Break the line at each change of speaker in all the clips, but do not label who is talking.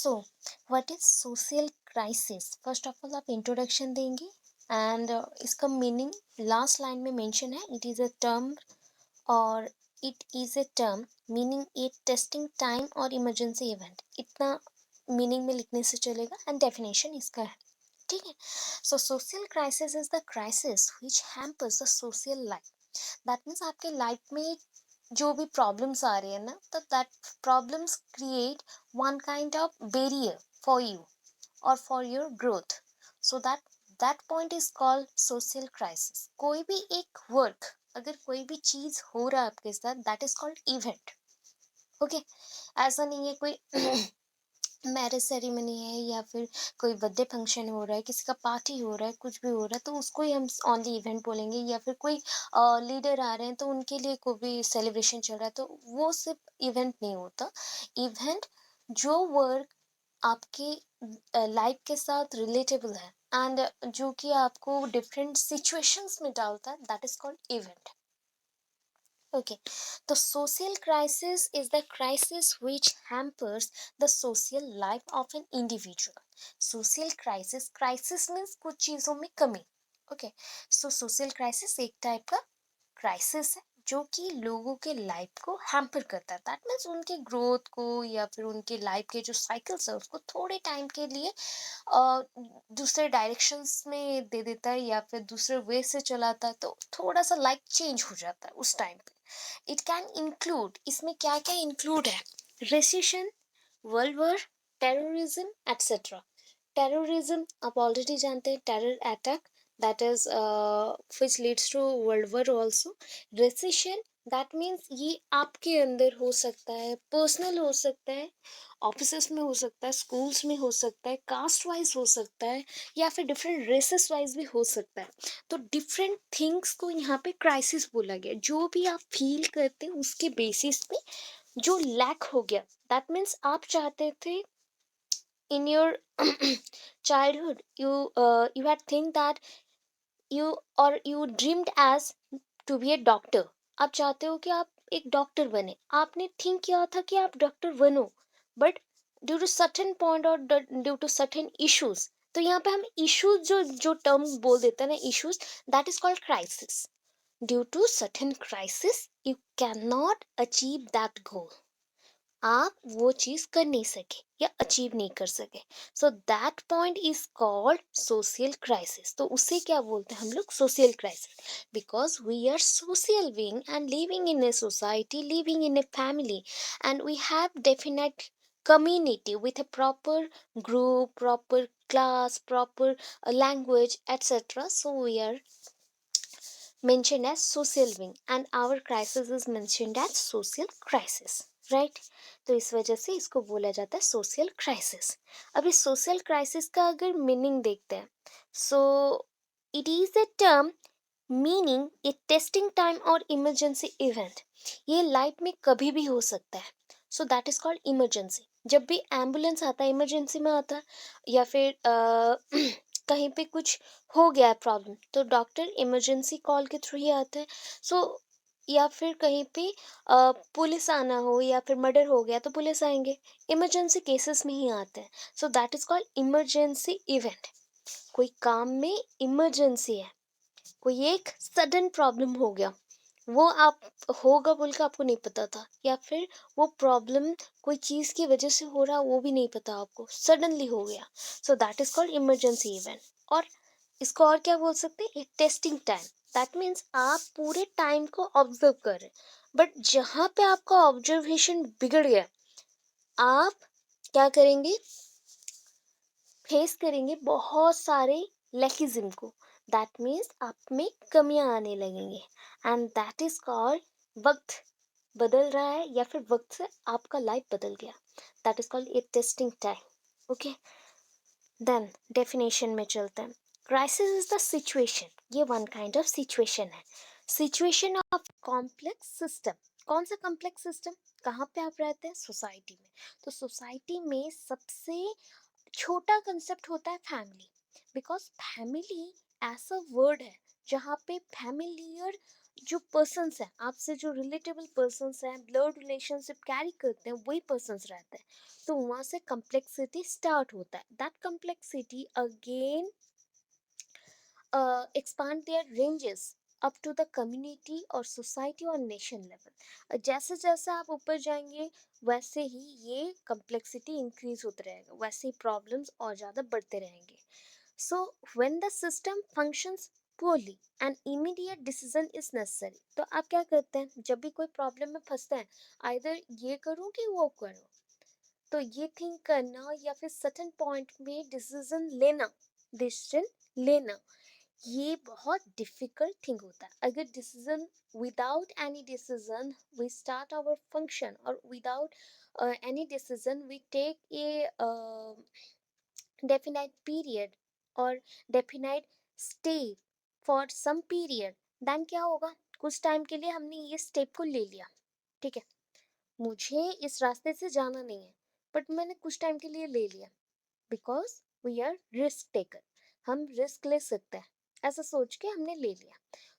So what is social crisis? First of all आप introduction देंगे and इसका meaning last line में mention है. इट इज़ अ टर्म और it is a term meaning A testing time और emergency event. इतना meaning में लिखने से चलेगा एंड डेफिनेशन इसका है. ठीक है. So social crisis is the crisis which hampers the social life. That means आपके लाइफ में जो भी प्रॉब्लम्स आ रही है ना, तो that problems create one kind of barrier for you और for your growth. So that point is called social crisis. कोई भी एक वर्क, अगर कोई भी चीज हो रहा है आपके साथ, that is called event. Okay. ऐसा नहीं है कोई मैरिज सेरेमनी है या फिर कोई बर्थडे फंक्शन हो रहा है, किसी का पार्टी हो रहा है, कुछ भी हो रहा है, तो उसको ही हम ओनली इवेंट बोलेंगे. या फिर कोई लीडर आ रहे हैं तो उनके लिए कोई भी सेलिब्रेशन चल रहा है, तो वो सिर्फ इवेंट नहीं होता. इवेंट जो वर्क आपके लाइफ के साथ रिलेटेबल है एंड जो कि आपको डिफरेंट सिचुएशंस में डालता है, that is called event. Okay, the social crisis is the crisis which hampers the social life of an individual. Social crisis means कुछ चीजों में कमी. Okay, so social crisis एक टाइप का क्राइसिस है जो कि लोगों के लाइफ को हैम्पर करता है. दैट मीन्स उनके ग्रोथ को या फिर उनके लाइफ के जो साइकिल्स है उसको थोड़े टाइम के लिए दूसरे डायरेक्शंस में दे देता है या फिर दूसरे वे से चलाता है, तो थोड़ा सा लाइफ चेंज हो जाता है उस टाइम पे. इट कैन इंक्लूड, इसमें क्या क्या इंक्लूड है? Rescission, world war, terrorism etcetera. Terrorism आप ऑलरेडी जानते हैं, terror attack, that is which leads to world war also. Recession, that means ये आपके अंदर हो सकता है, पर्सनल हो सकता है, ऑफिसेस में हो सकता है, स्कूल्स में हो सकता है, कास्ट वाइज हो सकता है, या फिर डिफरेंट रेसेस वाइज भी हो सकता है. तो डिफरेंट थिंग्स को यहाँ पे क्राइसिस बोला गया. जो भी आप फील करते हैं उसके बेसिस पे जो लैक हो गया, दैट मीन्स आप चाहते थे in your childhood, you had think that you dreamed as to be a doctor. आप चाहते हो कि आप एक डॉक्टर बने, आपने थिंक किया था कि आप डॉक्टर बनो, but due to certain point और ड्यू टू सर्टेन इश्यूज, तो यहाँ पे हम इश्यूज जो जो टर्म बोल देते हैं ना, issues, that is called crisis. Due to certain crisis you can not achieve that goal. आप वो चीज कर नहीं सके या अचीव नहीं कर सके. So that point is called social crisis. तो उसे क्या बोलते हैं हम लोग? Social crisis. Because we are social being and living in a society, living in a family, and we have definite community with a proper group, proper class, proper language, etc. So we are mentioned as social being and our crisis is mentioned as social crisis, right? तो इस वजह से इसको बोला जाता है social crisis. अब इस सोशल क्राइसिस का अगर मीनिंग देखते हैं, so it is a term meaning A testing time और इमरजेंसी इवेंट. ये लाइफ में कभी भी हो सकता है. सो दैट इज कॉल्ड इमरजेंसी. जब भी एम्बुलेंस आता है इमरजेंसी में आता है, या फिर कहीं पे कुछ हो गया है प्रॉब्लम, तो डॉक्टर इमरजेंसी कॉल के थ्रू ही आता है. सो या फिर कहीं पे पुलिस आना हो या फिर मर्डर हो गया तो पुलिस आएंगे, इमरजेंसी केसेस में ही आते हैं. सो that is called emergency event. कोई काम में इमरजेंसी है, कोई एक सडन प्रॉब्लम हो गया, वो आप होगा बोल के आपको नहीं पता था, या फिर वो प्रॉब्लम कोई चीज़ की वजह से हो रहा वो भी नहीं पता आपको, सडनली हो गया. सो that is called emergency event. और इसको और क्या बोल सकते हैं? एक टेस्टिंग टाइम. दैट मीन्स आप पूरे टाइम को ऑब्जर्व कर रहे हैं, बट जहाँ पे आपका ऑब्जर्वेशन बिगड़ गया, आप क्या करेंगे? फेस करेंगे बहुत सारे लैकिज्म को. दैट मीन्स आप में कमियां आने लगेंगे, एंड दैट इज कॉल्ड वक्त बदल रहा है या फिर वक्त से आपका लाइफ बदल गया. That is called a testing time. Okay, then definition में चलते हैं. क्राइसिस इज द सिचुएशन, ये वन काइंड ऑफ सिचुएशन है. Situation of complex system. कौन सा कॉम्प्लेक्स सिस्टम? कहाँ पे आप रहते हैं? सोसाइटी में. तो सोसाइटी में सबसे छोटा कंसेप्ट होता है फैमिली. बिकॉज फैमिली ऐसा वर्ड है जहाँ पे फैमिलियर जो पर्सन्स हैं, आपसे जो रिलेटेबल पर्सन्स हैं, ब्लड रिलेशनशिप कैरी करते हैं, वही पर्सन्स रहते हैं, तो वहाँ से कम्प्लेक्सिटी स्टार्ट होता है. That complexity again expand their ranges up to the community or society or nation level. जैसे जैसे आप ऊपर जाएंगे वैसे ही ये complexity increase होता रहेगा, वैसे ही problems और ज़्यादा बढ़ते रहेंगे. So when the system functions poorly an immediate decision is necessary. तो आप क्या करते हैं जब भी कोई प्रॉब्लम में फंसते हैं, आइदर ये करूँ कि वो करूँ, तो ये थिंक करना या फिर सटन पॉइंट में डिसीजन लेना ये बहुत डिफिकल्ट थिंग होता है. अगर decision without any decision we start our function और without any decision we take a definite period और definite stay for some period, then क्या होगा, कुछ टाइम के लिए हमने ये स्टेप को ले लिया, ठीक है, मुझे इस रास्ते से जाना नहीं है, बट मैंने कुछ टाइम के लिए ले लिया because we are risk taker, हम रिस्क ले सकते हैं, ऐसा सोच के हमने ले लिया.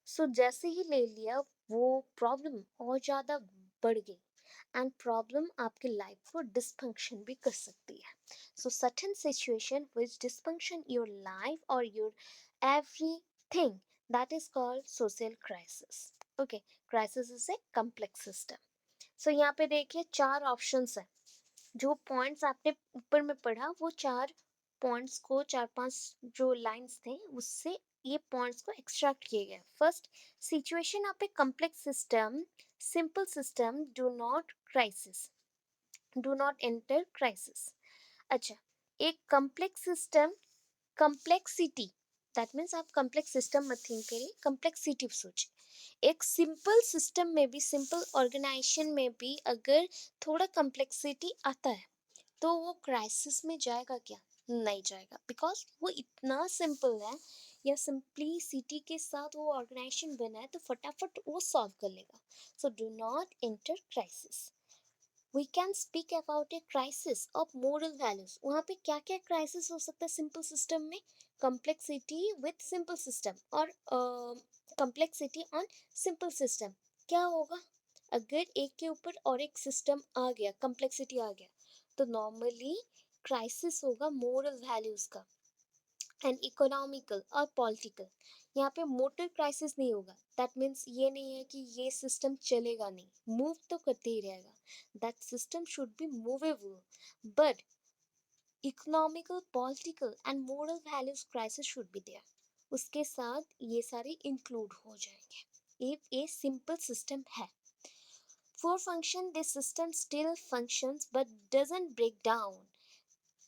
सो जैसे ही ले लिया वो प्रॉब्लम और ज़्यादा बढ़ गई एंड प्रॉब्लम आपके लाइफ को डिसफंक्शन भी कर सकती है. So certain situation which dysfunction your life और your everything, that is called social crisis. Okay, crisis is a complex system. So यहाँ पे देखिए 4 ऑप्शंस हैं. जो पॉइंट्स आपने ऊपर में पढ़ा वो 4 पॉइंट्स को 4-5 जो लाइंस थे उससे ये पॉइंट्स को एक्सट्रैक्ट किए गए. First, situation of a complex system, simple system do not enter crisis. अच्छा, एक complex system complexity, that means आप कॉम्प्लेक्स सिस्टम मत थिंक करिए, कॉम्प्लेक्सिटी सोचिए. एक सिंपल सिस्टम में भी, सिंपल ऑर्गेनाइजेशन में भी अगर थोड़ा कॉम्प्लेक्सिटी आता है तो वो क्राइसिस में जाएगा क्या? नहीं जाएगा, बिकॉज वो इतना सिंपल है या सिंपलिसिटी के साथ वो ऑर्गेनाइजेशन बना है तो फटाफट वो सॉल्व कर लेगा. So do not enter crisis. We can speak about a crisis of moral values. वहाँ पे क्या क्या क्राइसिस हो सकता है सिंपल सिस्टम में? कम्प्लेक्सिटी विथ सिंपल सिस्टम और कम्प्लेक्सिटी ऑन सिंपल सिस्टम. क्या होगा अगर एक के ऊपर और एक सिस्टम आ गया, कम्प्लेक्सिटी आ गया, तो नॉर्मली क्राइसिस होगा मोरल वैल्यूज का एंड इकोनॉमिकल और पॉलिटिकल. यहाँ पे मोटर क्राइसिस नहीं होगा, दैट मीन्स ये नहीं है कि ये सिस्टम चलेगा नहीं, मूव तो करते ही रहेगा, that system should be movable, but economical, political and moral values crisis should be there. उसके साथ ये सारे इंक्लूड हो जाएंगे इफ ए सिंपल सिस्टम है. For function this system still functions but doesn't break down.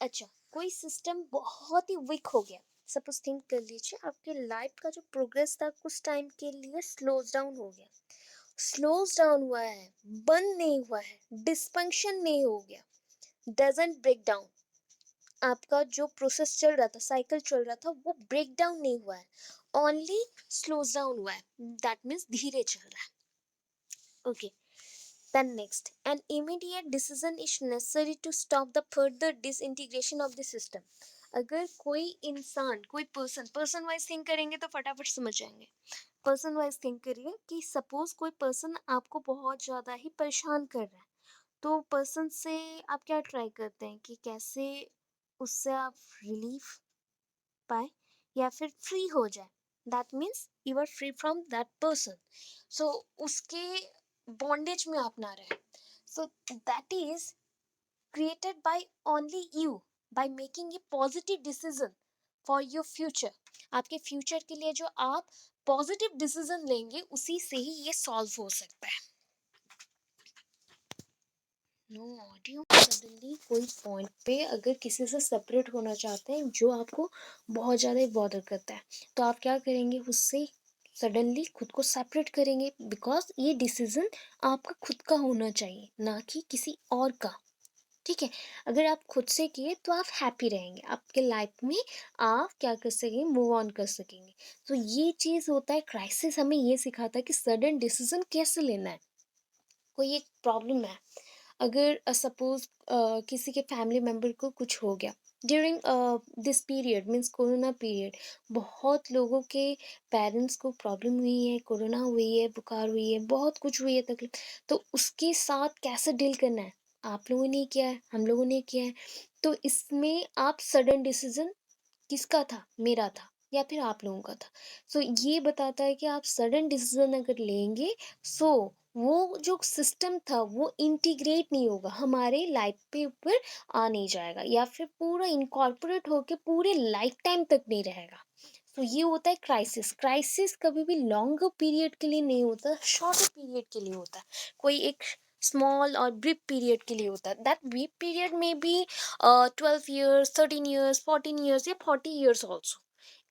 अच्छा, कोई सिस्टम बहुत ही वीक हो गया, सपोज थिंक कर लीजिए आपके लाइफ का जो प्रोग्रेस था कुछ टाइम के लिए स्लोज डाउन हो गया, स्लोज डाउन हुआ है, बंद नहीं हुआ है, डिस्फंक्शन नहीं हो गया, डजंट ब्रेक डाउन. आपका जो प्रोसेस चल रहा था, साइकिल चल रहा था, वो ब्रेक डाउन नहीं हुआ है, ओनली स्लोज डाउन हुआ है, दैट मीन्स धीरे चल रहा है. Okay. Then next, an immediate decision is necessary to stop the further disintegration of the system. अगर कोई इंसान, कोई पर्सन वाइज थिंक करेंगे तो फटाफट समझ जाएंगे. पर्सन वाइज थिंक करिए कि सपोज कोई पर्सन आपको बहुत ज़्यादा ही परेशान कर रहा है, तो पर्सन से आप क्या ट्राई करते हैं कि कैसे उससे आप रिलीफ पाए या फिर फ्री हो जाए, that means you are free from that person. So उसके बॉन्डेज में आप ना रहे. So that is created by only you by making a positive decision for your future. आपके फ्यूचर के लिए जो आप पॉजिटिव डिसीजन लेंगे उसी से ही ये सॉल्व हो सकता है. No audio. सडनली कोई पॉइंट पे अगर किसी से सेपरेट होना चाहते हैं जो आपको बहुत ज़्यादा बॉदर करता है, तो आप क्या करेंगे, उससे सडनली खुद को सेपरेट करेंगे, बिकॉज ये डिसीजन आपका खुद का होना चाहिए ना कि किसी और का. ठीक है, अगर आप खुद से किए तो आप हैप्पी रहेंगे, आपके लाइफ में आप क्या कर सकेंगे, मूव ऑन कर सकेंगे. तो ये चीज़ होता है, क्राइसिस हमें ये सिखाता है कि सडन डिसीजन कैसे लेना है. कोई एक प्रॉब्लम है, अगर सपोज किसी के फैमिली मेम्बर को कुछ हो गया, during this period means corona period बहुत लोगों के पेरेंट्स को प्रॉब्लम हुई है, कोरोना हुई है, बुखार हुई है, बहुत कुछ हुई है तकलीफ। तो उसके साथ कैसे डील करना है, आप लोगों ने किया है, हम लोगों ने किया है। तो इसमें आप सडन डिसीजन किसका था, मेरा था या फिर आप लोगों का था। सो ये बताता है कि आप सडन डिसीजन अगर लेंगे, सो वो जो सिस्टम था वो इंटीग्रेट नहीं होगा, हमारे लाइफ पे ऊपर आ नहीं जाएगा, या फिर पूरा इनकॉर्पोरेट होके पूरे लाइफ टाइम तक नहीं रहेगा। तो ये होता है क्राइसिस। क्राइसिस कभी भी लॉन्गर पीरियड के लिए नहीं होता, शॉर्ट पीरियड के लिए होता है। कोई एक स्मॉल और ब्रीफ पीरियड के लिए होता है। दैट ब्रीफ पीरियड में भी 12 years, 13 years, 14 years या 40 years ऑल्सो।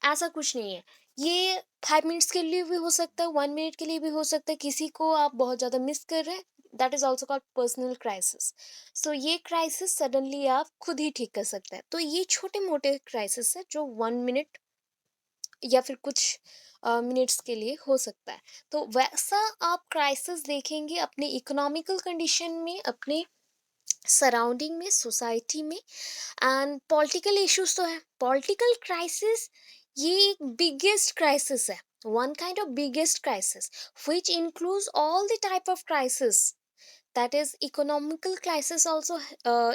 ऐसा कुछ नहीं है। ये 5 मिनट्स के लिए भी हो सकता है, 1 मिनट के लिए भी हो सकता है। किसी को आप बहुत ज़्यादा मिस कर रहे हैं, that is also called personal crisis. So ये क्राइसिस सडनली आप खुद ही ठीक कर सकते हैं। तो ये छोटे मोटे क्राइसिस है जो 1 मिनट या फिर कुछ मिनट्स के लिए हो सकता है। तो वैसा आप क्राइसिस देखेंगे अपने इकोनॉमिकल कंडीशन में, अपने सराउंडिंग में, सोसाइटी में। एंड पॉलिटिकल इश्यूज तो है, पॉलिटिकल क्राइसिस ये एक बिगेस्ट क्राइसिस है, one kind of biggest crisis which includes all the type of crisis, that is economical crisis also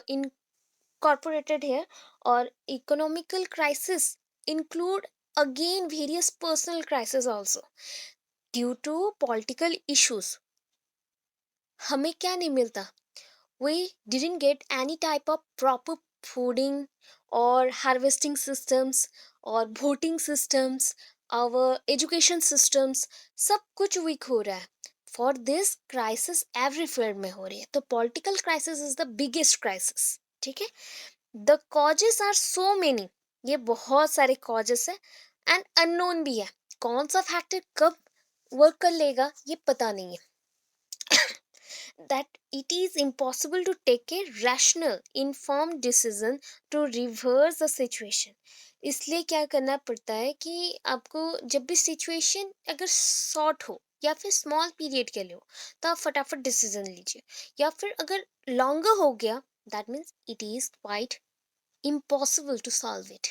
incorporated here, or economical crisis include again various personal crisis also. Due to political issues हमें क्या नहीं मिलता, we didn't get any type of proper fooding or harvesting systems or voting systems, our education systems, सब कुछ weak हो रहा है। For this crisis every field में हो रही है। तो political crisis is the biggest crisis। ठीक है। The causes are so many, ये बहुत सारे कॉजेस है। एंड अननोन भी है, कौन सा फैक्टर कब वर्क कर लेगा ये पता नहीं है। That it is impossible to take a rational informed decision to reverse the situation। इसलिए क्या करना पड़ता है कि आपको जब भी सिचुएशन अगर शॉर्ट हो या फिर स्मॉल पीरियड के लिए हो, तो आप फटाफट डिसीजन लीजिए। या फिर अगर लॉन्गर हो गया, that means it is quite impossible to solve it,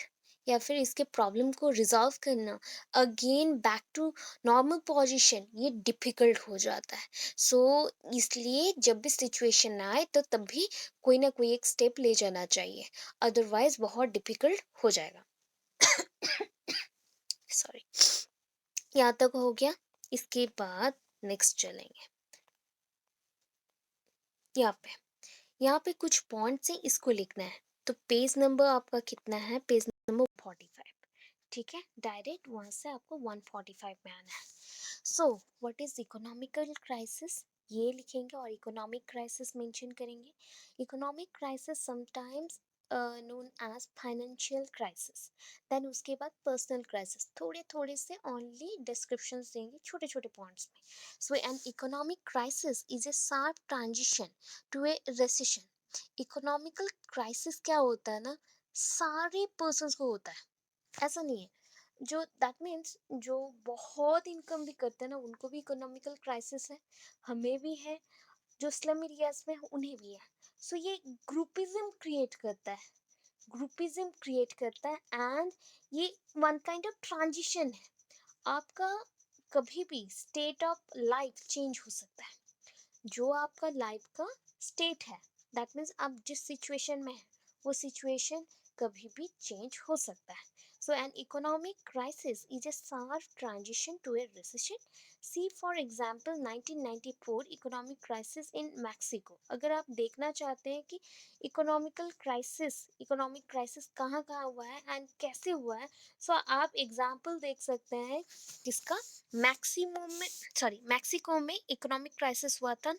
या फिर इसके प्रॉब्लम को रिजॉल्व करना again back to normal position, ये डिफिकल्ट हो जाता है। सो इसलिए जब भी सिचुएशन आए तो तब भी कोई ना कोई एक स्टेप ले जाना चाहिए, अदरवाइज बहुत डिफिकल्ट हो जाएगा। सॉरी। यहाँ तक हो गया। इसके बाद नेक्स्ट चलेंगे। यहाँ पे यहाँ पे कुछ पॉइंट्स हैं, इसको लिखना है। तो पेज नंबर आपका कितना है, पेज नंबर 45। ठीक है, डायरेक्ट वहां से आपको 145 में आना है। So what is economical crisis, ये लिखेंगे और इकोनॉमिक क्राइसिस मेंशन करेंगे। Economic crisis sometimes known as financial crisis. Then उसके बाद पर्सनल क्राइसिस, थोड़े थोड़े से ओनली डिस्क्रिप्शंस देंगे छोटे छोटे पॉइंट्स में। So an economic crisis is a sharp transition to a recession. Economical crisis क्या होता है ना, सारे पर्सन्स को होता है, ऐसा नहीं है। जो दैट मीन्स जो बहुत इनकम भी करते हैं ना, उनको भी इकोनॉमिकल क्राइसिस है, हमें भी है, जो स्लम एरियाज में है उन्हें भी है। सो ये ग्रुपिज्म क्रिएट करता है, ग्रुपिज्म क्रिएट करता है। एंड ये वन काइंड ऑफ ट्रांजिशन है। आपका कभी भी स्टेट ऑफ लाइफ चेंज हो सकता है। जो आपका लाइफ का स्टेट है, दैट मीन्स आप जिस सिचुएशन में हैं वो सिचुएशन कभी भी चेंज हो सकता है। So an economic crisis is a sharp transition to a recession. See for example 1994 economic crisis in Mexico. अगर आप देखना चाहते हैं कि इकोनॉमिक क्राइसिस कहाँ कहाँ हुआ है एंड कैसे हुआ है, सो आप एग्जाम्पल देख सकते हैं किसका, मैक्सिको में इकोनॉमिक क्राइसिस हुआ था।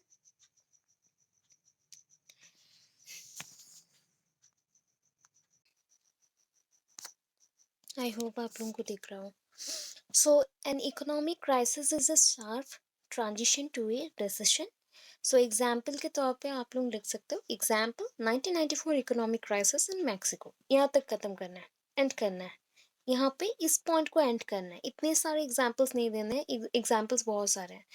आई होप आप लोगों को दिख रहा हो। So an economic crisis is a sharp transition to a recession. So example के तौर पे आप लोग लिख सकते हो, example 1994 economic crisis in Mexico. यहाँ तक खत्म करना है, एंड करना है। यहाँ पे इस पॉइंट को एंड करना है, इतने सारे एग्जाम्पल्स नहीं देने हैं, एग्जाम्पल्स बहुत सारे हैं।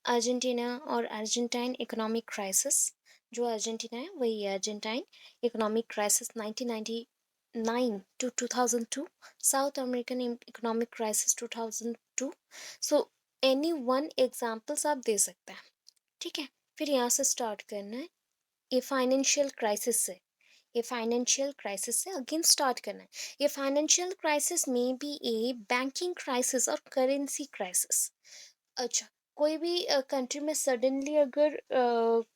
अर्जेंटीना और अर्जेंटाइन इकोनॉमिक क्राइसिस, जो अर्जेंटीना है वही है Argentine economic crisis 1994 2009 to 2002, South American Economic Crisis 2002. So any one examples आप दे सकते हैं, ठीक है। फिर यहाँ से स्टार्ट करना है, ये फाइनेंशियल क्राइसिस से, ये फाइनेंशियल क्राइसिस से अगेन स्टार्ट करना है। ये फाइनेंशियल क्राइसिस में भी ए बैंकिंग क्राइसिस और करेंसी क्राइसिस। अच्छा, कोई भी कंट्री में सडनली अगर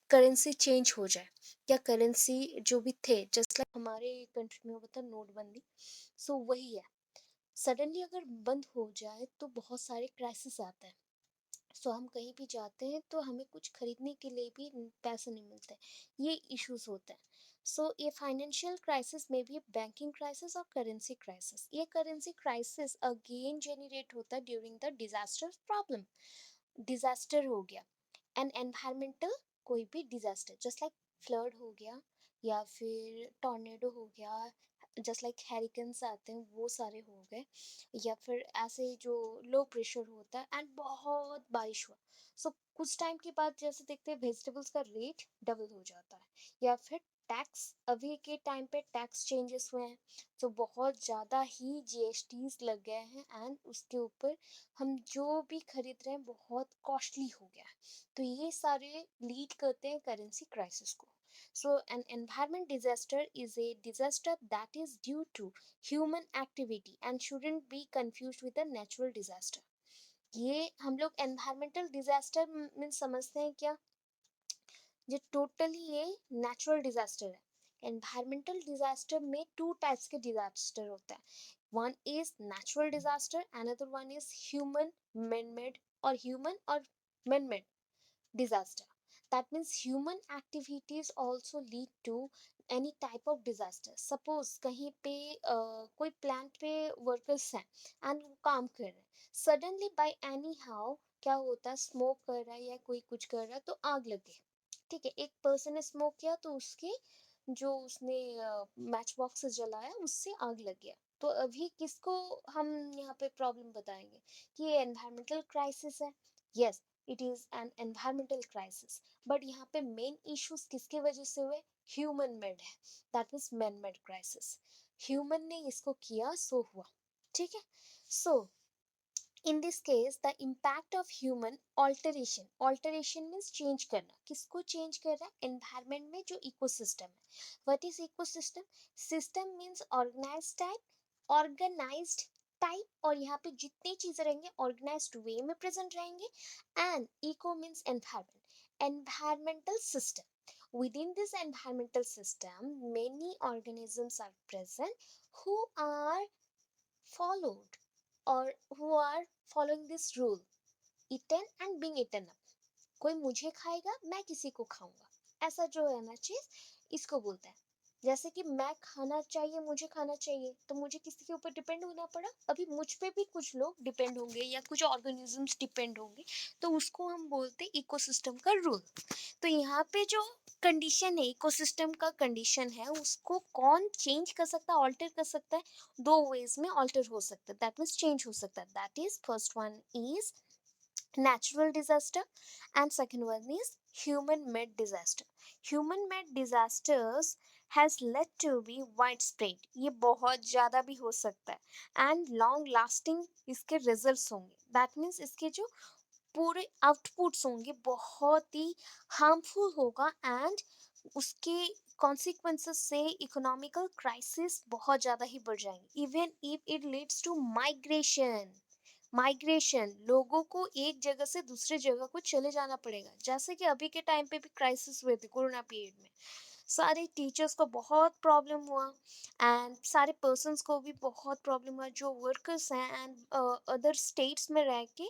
करेंसी चेंज हो जाए, या करेंसी जो भी थे, जस्ट लाइक हमारे कंट्री में हुआ था नोटबंदी, सो वही है। सडनली अगर बंद हो जाए तो बहुत सारे क्राइसिस आते हैं। सो हम कहीं भी जाते हैं तो हमें कुछ खरीदने के लिए भी पैसे नहीं मिलते, ये इश्यूज होते हैं। सो ये फाइनेंशियल क्राइसिस में भी बैंकिंग क्राइसिस और करेंसी क्राइसिस, ये करेंसी क्राइसिस अगेन जेनरेट होता है during the disaster problem. Disaster हो गया, एन एनवायरमेंटल, कोई भी डिजास्टर जस्ट लाइक फ्लड हो गया, या फिर टॉर्नेडो हो गया, जस्ट लाइक हैरिकेन्स आते हैं वो सारे हो गए, या फिर ऐसे जो लो प्रेशर होता है एंड बहुत बारिश हुआ। सो कुछ टाइम के बाद जैसे देखते हैं वेजिटेबल्स का रेट डबल हो जाता है, या फिर टैक्स, अभी के टाइम पे टैक्स चेंजेस हुए हैं, तो बहुत ज़्यादा ही जीएसटीज लग गए हैं, एंड उसके ऊपर हम जो भी खरीद रहे हैं बहुत कॉस्टली हो गया है। तो ये सारे लीड करते हैं करेंसी क्राइसिस को। So an environment disaster is a disaster that is due to human activity and shouldn't be confused with a natural disaster. ये हम लोग एनवायरमेंटल डिजास्टर मीन समझते हैं क्या, ये टोटली ये नेचुरल डिजास्टर है। एनवायरमेंटल डिजास्टर में टू टाइप्स के डिजास्टर होता है, one is natural disaster, another one is human man made, और ह्यूमन और man made disaster. That means human activities also lead to any type of disaster. Suppose कहीं पे कोई plant पे वर्कर्स हैं एंड वो काम कर रहे हैं, सडनली बाय एनी हाउ क्या होता है, स्मोक कर रहा है या कोई कुछ कर रहा है तो आग लगे, ठीक है। एक पर्सन ने स्मोक किया तो उसके जो उसने मैच बॉक्स से जलाया उससे आग लग गया। तो अभी किसको हम यहाँ पे प्रॉब्लम बताएंगे कि ये एनवायरमेंटल क्राइसिस है। Yes, it is an environmental crisis, but यहाँ पे मेन इश्यूज किसके वजह से हुए, ह्यूमन मेड है, that means man made crisis. Human ने इसको किया सो हुआ, ठीक है। So in this case the impact of human alteration, alteration means change करना, किसको चेंज कर रहा है, एनवायरमेंट में जो इकोसिस्टम है। What is ecosystem, system means organise type, organised type, और यहाँ पे जितनी चीजें रहेंगे ऑर्गेनाइज्ड वे में प्रेजेंट रहेंगे, and eco means environment, environmental system. Within this environmental system, many organisms are present who are followed or who are following this rule, eaten and being eaten up। कोई मुझे खाएगा, मैं किसी को खाऊंगा, ऐसा जो है ना चीज, इसको बोलते हैं। जैसे कि मैं खाना चाहिए, मुझे खाना चाहिए, तो मुझे किसी के ऊपर डिपेंड होना पड़ा, अभी मुझ पे भी कुछ लोग डिपेंड होंगे या कुछ ऑर्गेनिजम्स डिपेंड होंगे, तो उसको हम बोलते हैं इकोसिस्टम का रूल। तो यहाँ पे जो कंडीशन है, इकोसिस्टम का कंडीशन है, उसको कौन चेंज कर सकता है, ऑल्टर कर सकता है, दो वेज में ऑल्टर हो सकता है, दैट मीन्स चेंज हो सकता है। That is first one is natural disaster and second one is human made disaster। human made disasters has led to be widespread, ये बहुत ज़्यादा भी हो सकता है, and long lasting इसके results होंगे, that means इसके जो पूरे आउटपुट्स होंगे बहुत ही हार्मफुल होगा, एंड उसके कॉन्सिक्वेंसेस से इकोनॉमिकल क्राइसिस बहुत ज़्यादा ही बढ़ जाएंगे, even if it leads to migration. Migration, लोगों को एक जगह से दूसरे जगह को चले जाना पड़ेगा, जैसे कि अभी के टाइम पे भी क्राइसिस हुए थे कोरोना पीरियड में, सारे टीचर्स को बहुत प्रॉब्लम हुआ, एंड सारे पर्सन्स को भी बहुत प्रॉब्लम हुआ जो वर्कर्स हैं एंड अदर स्टेट्स में रह के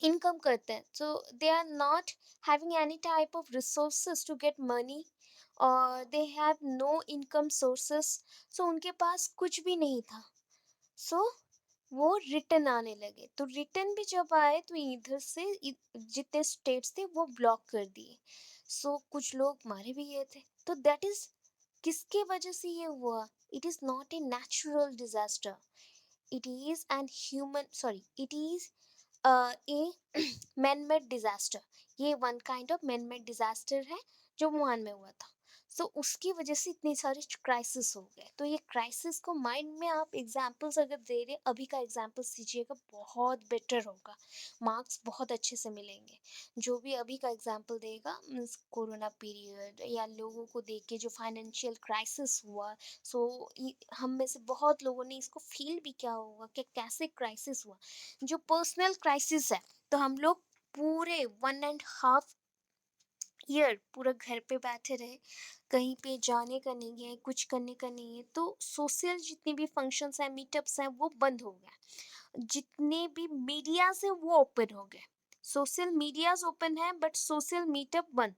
इनकम करते हैं, so they are not having any type of resources to get money, और they have no income sources, so उनके पास कुछ भी नहीं था। सो वो रिटर्न आने लगे, तो रिटर्न भी जब आए तो इधर से जितने स्टेट्स थे वो ब्लॉक कर दिए, सो कुछ लोग मारे भी गए थे। तो दैट इज किसके वजह से ये हुआ, it is not a natural disaster, it is an human, sorry, it is a man made disaster. ये one kind of man made disaster है जो वुहान में हुआ था। सो उसकी वजह से इतने सारे क्राइसिस हो गए। तो ये क्राइसिस को माइंड में आप एग्जाम्पल्स अगर दे रहे, अभी का एग्जाम्पल दीजिएगा, बहुत बेटर होगा, मार्क्स बहुत अच्छे से मिलेंगे। जो भी अभी का एग्जाम्पल देगा मीन्स कोरोना पीरियड या लोगों को देख के जो फाइनेंशियल क्राइसिस हुआ, सो हम में से बहुत लोगों ने इसको फील भी किया होगा कि कैसे क्राइसिस हुआ। जो पर्सनल क्राइसिस है, तो हम लोग पूरे 1.5 ईयर पूरा घर पे बैठे रहे, कहीं पे जाने का नहीं है, कुछ करने का नहीं है, तो सोशल जितने भी फंक्शंस हैं, मीटअप्स हैं, वो बंद हो गए। जितने भी मीडियाज है वो ओपन हो गए। सोशल मीडियाज ओपन है बट सोशल मीटअप बंद।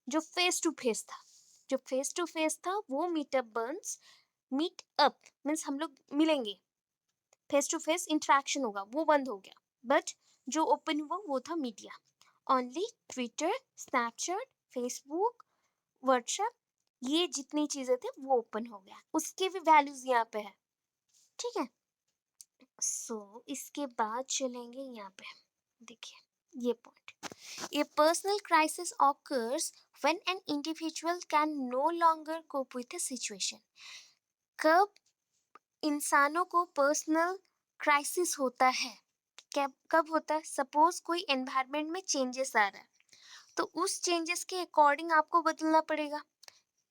जो फेस टू फेस था, जो फेस टू फेस था वो मीटअप बंद। मीट अप मीन्स हम लोग मिलेंगे, फेस टू फेस इंटरेक्शन होगा, वो बंद हो गया। बट जो ओपन हुआ वो था media. Only Twitter, Snapchat, Facebook, WhatsApp, ये जितनी चीजें थे वो ओपन हो गया। उसके भी वैल्यूज यहाँ पे है, ठीक है। इसके बाद चलेंगे यहाँ पे, देखिए ये point. A personal crisis occurs when an individual can no longer cope with a situation. कब इंसानों को पर्सनल क्राइसिस होता है? कब कब होता है? सपोज कोई एनवायरनमेंट में चेंजेस आ रहा है, तो उस चेंजेस के अकॉर्डिंग आपको बदलना पड़ेगा,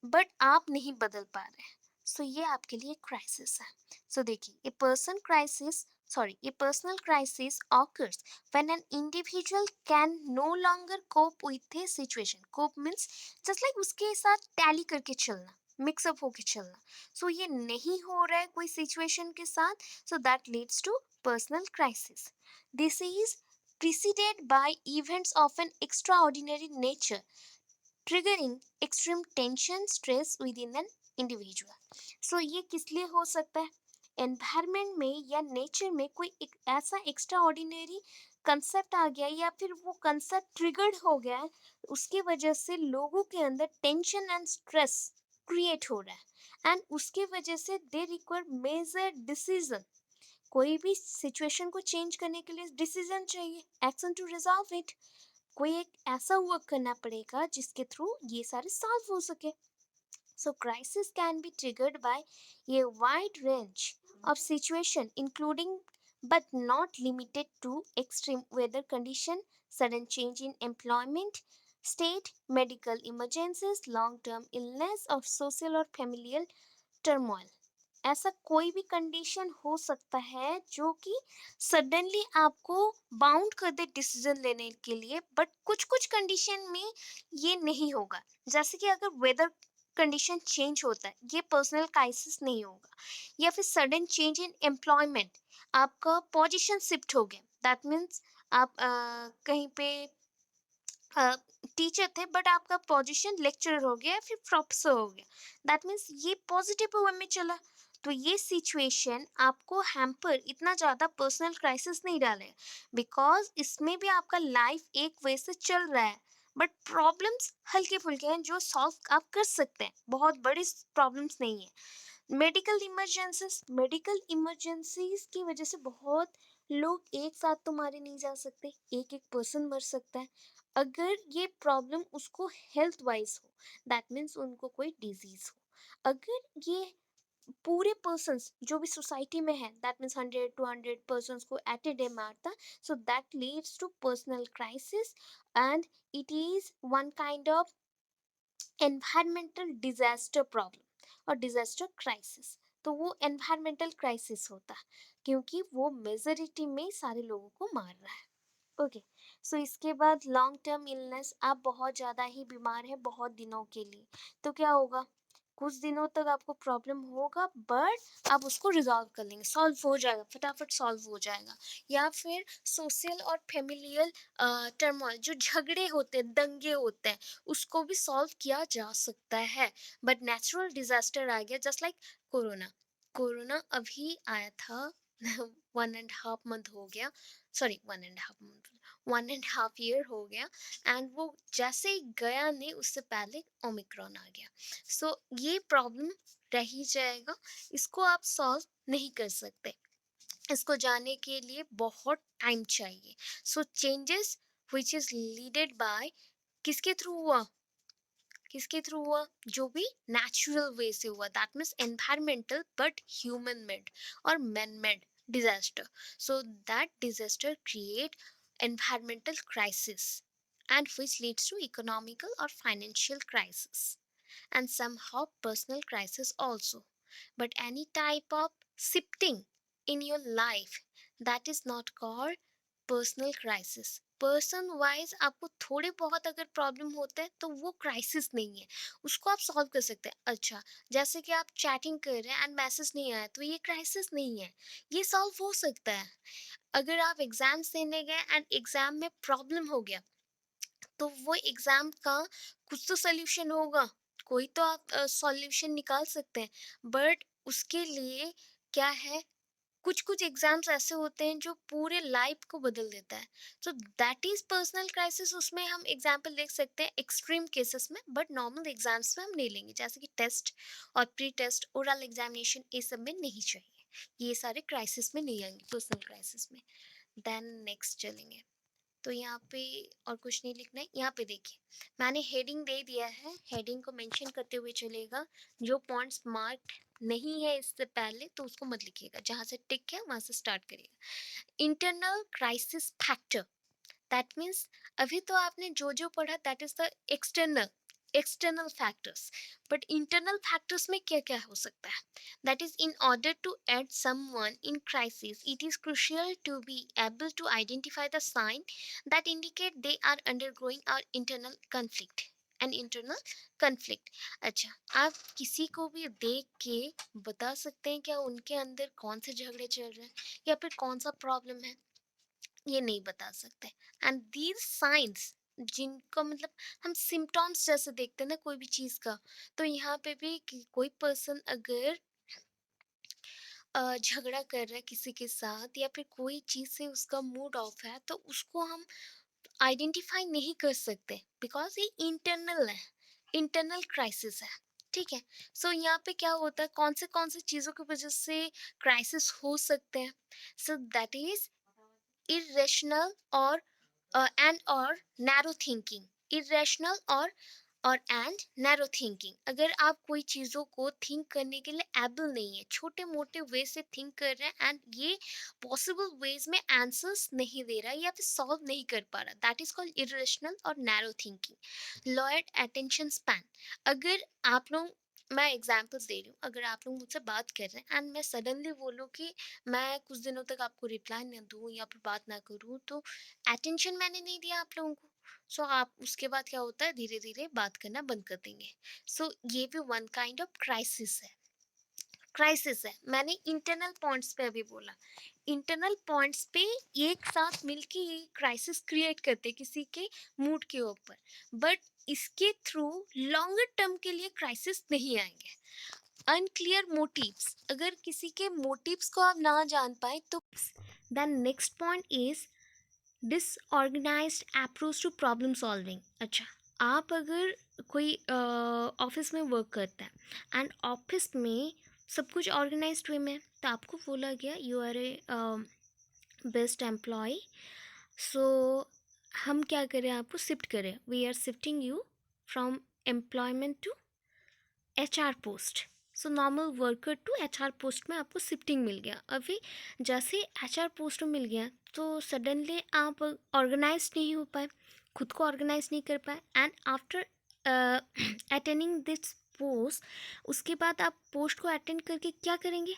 बट आप नहीं बदल पा रहे हैं। सो ये आपके लिए क्राइसिस है। सो देखिए, a personal crisis occurs when an individual can no longer cope with a situation. Cope means just like उसके साथ टैली करके चलना, मिक्सअप होके चलना। सो ये नहीं हो रहा है कोई सिचुएशन के साथ, so that leads to personal crisis. This is preceded by events of an extraordinary nature triggering extreme tension stress within an individual. So ये किस लिए हो सकता है? एनवायरमेंट में या नेचर में कोई एक ऐसा एक्स्ट्रा ऑर्डिनरी कंसेप्ट आ गया, या फिर वो कंसेप्ट ट्रिगर्ड हो गया है, उसकी वजह से लोगों के अंदर टेंशन एंड स्ट्रेस क्रिएट हो रहा है, एंड उसके वजह से दे रिक्वायर मेजर डिसीजन। कोई भी सिचुएशन को चेंज करने के लिए डिसीजन चाहिए, एक्शन टू रिजॉल्व इट। कोई एक ऐसा वर्क करना पड़ेगा जिसके थ्रू ये सारे सॉल्व हो सके। So crisis can be triggered by a wide range of situation, including but not limited to extreme weather condition, sudden change in employment state, medical emergencies, long-term illness, or social or familial turmoil. ऐसा कोई भी condition हो सकता है जो कि suddenly आपको bound कर दे डिसीजन लेने के लिए, बट कुछ कुछ कंडीशन में ये नहीं होगा। जैसे कि अगर वेदर कंडीशन चेंज होता है, ये पर्सनल क्राइसिस नहीं होगा। या फिर सडन चेंज इन एम्प्लॉयमेंट, आपका पोजीशन शिफ्ट हो गया, दैट मीन्स आप कहीं पे टीचर थे बट आपका पोजीशन लेक्चरर हो गया, फिर प्रोफेसर हो गया, दैट मीन्स ये पॉजिटिव वे में चला। तो ये सिचुएशन आपको हैम्पर इतना ज़्यादा पर्सनल क्राइसिस नहीं डालेगा, बिकॉज इसमें भी आपका लाइफ एक वे से चल रहा है, बट प्रॉब्लम्स हल्के फुल्के हैं जो सॉल्व आप कर सकते हैं, बहुत बड़ी प्रॉब्लम्स नहीं है। मेडिकल इमरजेंसीज की वजह से बहुत लोग एक साथ तो मारे नहीं जा सकते, एक एक पर्सन मर सकता है। अगर ये प्रॉब्लम उसको हेल्थ वाइज हो, दैट मीन्स उनको कोई डिजीज हो। अगर ये पूरे पर्सन्स जो भी सोसाइटी में है, दैट मीन्स 100 200 पर्सन्स को एट ए डे मारता, so that leads to personal crisis, and it is one kind of environmental disaster problem और डिजास्टर क्राइसिस। तो वो एनवायरमेंटल क्राइसिस होता है, क्योंकि वो मेजोरिटी में सारे लोगों को मार रहा है। ओके, सो इसके बाद लॉन्ग टर्म इलनेस, आप बहुत ज़्यादा ही बीमार हैं बहुत दिनों के लिए, तो क्या होगा? कुछ दिनों तक आपको प्रॉब्लम होगा, बट आप उसको रिजॉल्व कर लेंगे, सॉल्व हो जाएगा, फटाफट सॉल्व हो जाएगा। या फिर सोशल और फेमिलियल टर्मोइल, जो झगड़े होते हैं, दंगे होते हैं, उसको भी सॉल्व किया जा सकता है। बट नेचुरल डिजास्टर आ गया, जस्ट लाइक कोरोना। कोरोना अभी आया था 1.5 मंथ हो गया, सॉरी 1.5 ईयर हो गया, एंड वो जैसे ही गया नहीं उससे पहले ओमिक्रॉन आ गया। सो ये प्रॉब्लम रह ही जाएगा, इसको आप सॉल्व नहीं कर सकते, इसको जाने के लिए बहुत टाइम चाहिए। So changes which is leaded by, किसके थ्रू हुआ? किसके थ्रू हुआ? जो भी नेचुरल वे से हुआ, that means environmental but human made और man made disaster. So that disaster create environmental crisis and which leads to economical or financial crisis and somehow personal crisis also. But any type of shifting in your life, that is not called personal crisis. Person wise आपको थोड़े बहुत अगर problem होते हैं तो वो crisis नहीं है, उसको आप सॉल्व कर सकते हैं. अच्छा, जैसे कि आप चैटिंग कर रहे हैं एंड मैसेज नहीं आया तो ये क्राइसिस नहीं है, ये सॉल्व हो सकता है. अगर आप एग्जाम्स देने गए एंड एग्जाम में प्रॉब्लम हो गया तो वो एग्जाम का कुछ तो सोल्यूशन होगा, कोई तो आप सॉल्यूशन निकाल सकते हैं. बट उसके लिए क्या है, कुछ कुछ एग्जाम्स ऐसे होते हैं जो पूरे लाइफ को बदल देता है. सो दैट इज पर्सनल क्राइसिस. उसमें हम एग्जाम्पल देख सकते हैं एक्सट्रीम केसेस में, बट नॉर्मल एग्जाम्स में हम नहीं लेंगे, जैसे कि टेस्ट और प्री टेस्ट ओरल एग्जामिनेशन, ये सब में नहीं चाहिए. ये सारे क्राइसिस में नहीं आएंगे, पर्सनल क्राइसिस में. देन नेक्स्ट चलेंगे. तो यहाँ पे और कुछ नहीं लिखना है. यहाँ पे देखिए मैंने हेडिंग दे दिया है, हेडिंग को मेंशन करते हुए चलेगा. जो पॉइंट्स मार्क नहीं है इससे पहले तो उसको मत लिखिएगा, जहाँ से टिक है वहां से स्टार्ट करिएगा. Internal crisis factor, that means अभी तो आपने जो जो पढ़ा that is the external external factors. But internal factors में क्या क्या हो सकता है? That is in order to aid someone in crisis it is crucial to be able to identify the sign that indicate they are undergoing our internal conflict and internal conflict. अच्छा, आप किसी को भी देख के बता सकते हैं क्या उनके अंदर कौन से झगड़े चल रहे हैं या फिर कौन सा प्रॉब्लम है? ये नहीं बता सकते. एंड दीज साइंस, जिनको मतलब हम सिम्टम्स जैसे देखते हैं ना कोई भी चीज का, तो यहाँ पे भी कोई पर्सन अगर झगड़ा कर रहा है किसी के साथ या फिर कोई चीज से उसका मूड ऑफ है तो उसको हम आइडेंटिफाई नहीं कर सकते, बिकॉज ये इंटरनल है, इंटरनल क्राइसिस है. ठीक है. सो यहाँ पे क्या होता है, कौन से चीजों की वजह से क्राइसिस हो सकते हैं? सो that is irrational or narrow thinking. irrational और एंड नैरो थिंकिंग. अगर आप कोई चीज़ों को थिंक करने के लिए एबल नहीं है, छोटे मोटे वे से थिंक कर रहे हैं एंड ये पॉसिबल वेज में आंसर्स नहीं दे रहा है या फिर सॉल्व नहीं कर पा रहा, दैट इज कॉल्ड इरेशनल और narrow thinking. Lloyd attention span. अगर आप लोग, मैं एग्जाम्पल्स दे रही हूँ, अगर आप लोग मुझसे बात कर रहे हैं एंड मैं सडनली बोलूँ कि मैं कुछ दिनों तक आपको रिप्लाई ना दूँ या फिर बात ना करूँ, तो अटेंशन मैंने नहीं दिया आप लोगों को. सो आप उसके बाद क्या होता है, धीरे धीरे बात करना बंद कर देंगे. सो ये भी वन काइंड ऑफ क्राइसिस है. क्राइसिस है, मैंने इंटरनल पॉइंट्स पे अभी बोला, इंटरनल पॉइंट्स पे एक साथ मिलके ये क्राइसिस क्रिएट करते किसी के मूड के ऊपर. बट इसके थ्रू लॉन्गर टर्म के लिए क्राइसिस नहीं आएंगे. अनक्लियर मोटिव्स, अगर किसी के मोटिव्स को आप ना जान पाए तो. Then next point is disorganised approach to problem solving. अच्छा, आप अगर कोई ऑफिस में वर्क करता है एंड ऑफिस में सब कुछ ऑर्गेनाइज्ड वे में है, तो आपको बोला गया you are a best employ. So हम क्या करें, आपको शिफ्ट करें, we are shifting you from employment to HR post. So normal worker to HR post में आपको शिफ्टिंग मिल गया. अभी जैसे HR पोस्ट में मिल गया तो सडनली आप ऑर्गेनाइज नहीं हो पाए, खुद को ऑर्गेनाइज नहीं कर पाए and after attending this post, उसके बाद आप पोस्ट को अटेंड करके क्या करेंगे?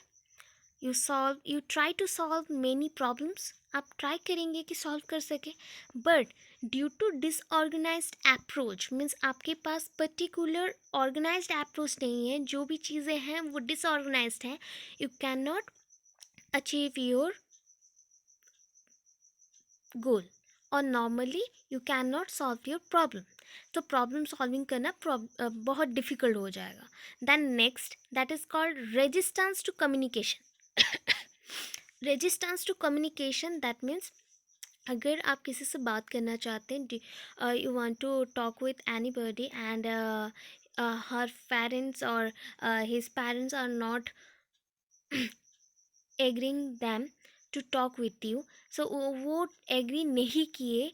You try to solve many problems. आप ट्राई करेंगे कि सॉल्व कर सके, but due to disorganised approach, means आपके पास पर्टिकुलर ऑर्गेनाइज्ड अप्रोच नहीं है, जो भी चीज़ें हैं वो डिसऑर्गेनाइज्ड हैं, you can not achieve your goal और normally you can not solve your problem. तो प्रॉब्लम सॉल्विंग करना बहुत डिफिकल्ट हो जाएगा. Then next, that is called resistance to communication. Resistance to communication, that means अगर आप किसी से बात करना चाहते हैं, you want to talk with anybody and her parents और his parents are not agreeing them to talk with you. So वो एग्री नहीं किए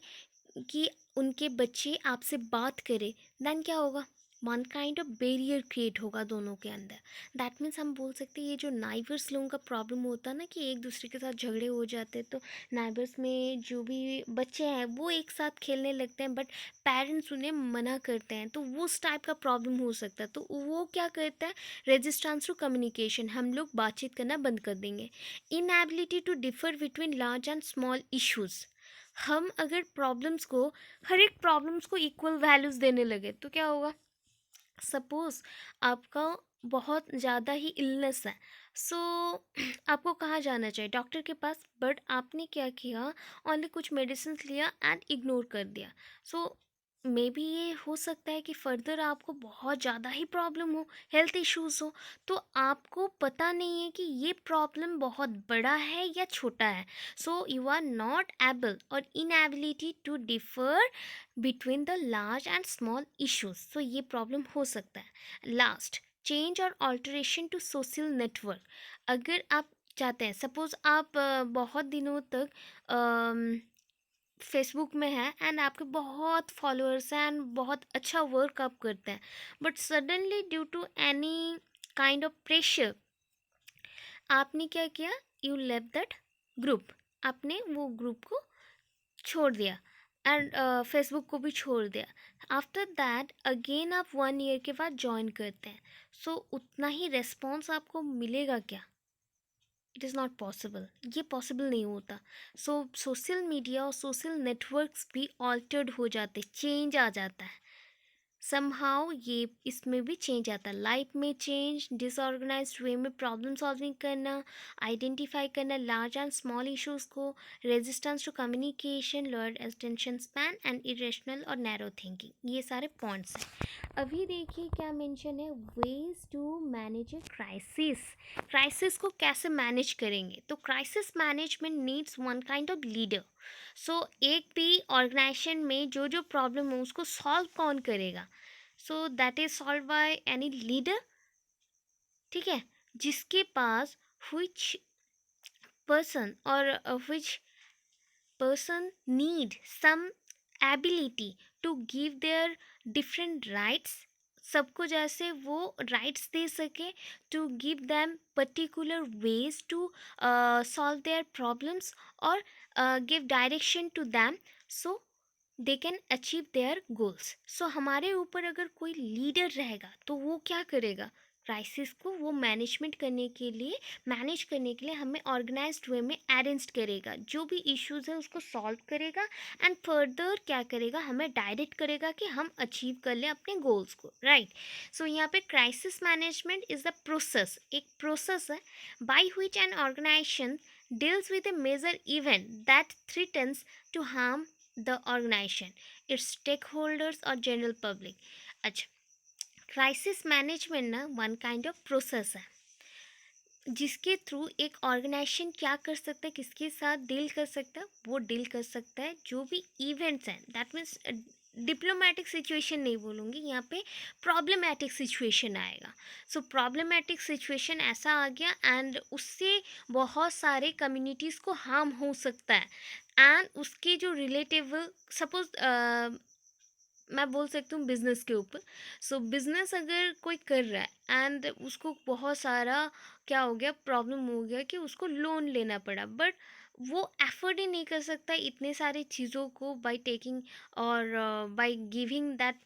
कि उनके बच्चे आपसे बात करें, देन क्या होगा? One kind of barrier create होगा दोनों के अंदर। दैट मीन्स हम बोल सकते हैं ये जो नाइबर्स लोगों का प्रॉब्लम होता है ना कि एक दूसरे के साथ झगड़े हो जाते हैं, तो नाइबर्स में जो भी बच्चे हैं वो एक साथ खेलने लगते हैं, बट पेरेंट्स उन्हें मना करते हैं, तो वो उस टाइप का प्रॉब्लम हो सकता है। तो वो क्या करता है, रेजिस्टेंस टू कम्युनिकेशन, हम लोग बातचीत करना बंद कर देंगे। Inability to differ between large and small issues, हम अगर प्रॉब्लम्स को, हर एक प्रॉब्लम्स को इक्वल वैल्यूज़ देने लगे तो क्या होगा। सपोज़ आपका बहुत ज़्यादा ही इलनेस है, सो आपको कहाँ जाना चाहिए, डॉक्टर के पास, बट आपने क्या किया, ओनली कुछ मेडिसिन लिया एंड इग्नोर कर दिया। सो मे बी ये हो सकता है कि फर्दर आपको बहुत ज़्यादा ही प्रॉब्लम हो, हेल्थ इश्यूज़ हो, तो आपको पता नहीं है कि ये प्रॉब्लम बहुत बड़ा है या छोटा है। So you are not able और inability to differ between the large and small issues, तो ये प्रॉब्लम हो सकता है। लास्ट, चेंज और ऑल्टरेशन टू सोशल नेटवर्क, अगर आप चाहते हैं, सपोज आप बहुत दिनों तक फेसबुक में है एंड आपके बहुत फॉलोअर्स हैं एंड बहुत अच्छा वर्क आप करते हैं, but suddenly due to any kind of pressure आपने क्या किया, यू लेफ्ट दैट ग्रुप, आपने वो ग्रुप को छोड़ दिया एंड फेसबुक को भी छोड़ दिया। आफ्टर दैट अगेन आप 1 ईयर के बाद ज्वाइन करते हैं, सो उतना ही रेस्पॉन्स आपको मिलेगा क्या, इट इज़ नॉट पॉसिबल, ये पॉसिबल नहीं होता। सो सोशल मीडिया और सोशल नेटवर्क्स भी ऑल्टर्ड हो जाते, चेंज आ जाता है समहाउ, ये इसमें भी चेंज आता है, लाइफ में चेंज, डिसऑर्गेनाइज्ड वे में प्रॉब्लम सॉल्विंग करना, आइडेंटिफाई करना लार्ज एंड स्मॉल इश्यूज को, resistance to communication, lower attention span and irrational और नैरो थिंकिंग, ये सारे पॉइंट्स हैं। अभी देखिए क्या मेंशन है, ways to manage a crisis, crisis को कैसे मैनेज करेंगे, तो crisis management needs one kind of leader. So एक भी ऑर्गेनाइजेशन में जो जो प्रॉब्लम हो उसको सॉल्व कौन करेगा, सो that is solve by any leader, ठीक है, जिसके पास which person or which person need some ability to give their different rights, सबको जैसे वो राइट्स दे सके, to give them particular ways to solve their problems और give direction to them, so they can achieve their goals. So हमारे ऊपर अगर कोई लीडर रहेगा तो वो क्या करेगा, क्राइसिस को वो मैनेजमेंट करने के लिए, मैनेज करने के लिए हमें ऑर्गेनाइज्ड वे में अरेंज करेगा, जो भी इश्यूज है उसको सॉल्व करेगा एंड फर्दर क्या करेगा, हमें डायरेक्ट करेगा कि हम अचीव कर लें अपने गोल्स को, राइट। सो यहाँ पे crisis management is the process, एक प्रोसेस है by which an organisation deals with a major event that threatens to harm the organization, its stakeholders or general public। अच्छा, क्राइसिस मैनेजमेंट ना one kind of process है जिसके through एक organisation क्या कर सकता है, किसके साथ डील कर सकता है, वो डील कर सकता है जो भी इवेंट्स हैं, दैट मीन्स डिप्लोमेटिक सिचुएशन नहीं बोलूँगी यहाँ पे, प्रॉब्लमेटिक सिचुएशन आएगा। सो प्रॉब्लमेटिक सिचुएशन ऐसा आ गया एंड उससे बहुत सारे कम्युनिटीज़ को हार्म हो सकता है एंड उसके जो रिलेटेबल, सपोज मैं बोल सकती हूँ बिजनेस के ऊपर। सो बिजनेस अगर कोई कर रहा है एंड उसको बहुत सारा क्या हो गया, प्रॉब्लम हो गया कि उसको लोन लेना पड़ा, बट वो एफर्ड ही नहीं कर सकता इतने सारे चीज़ों को बाय टेकिंग और बाय गिविंग दैट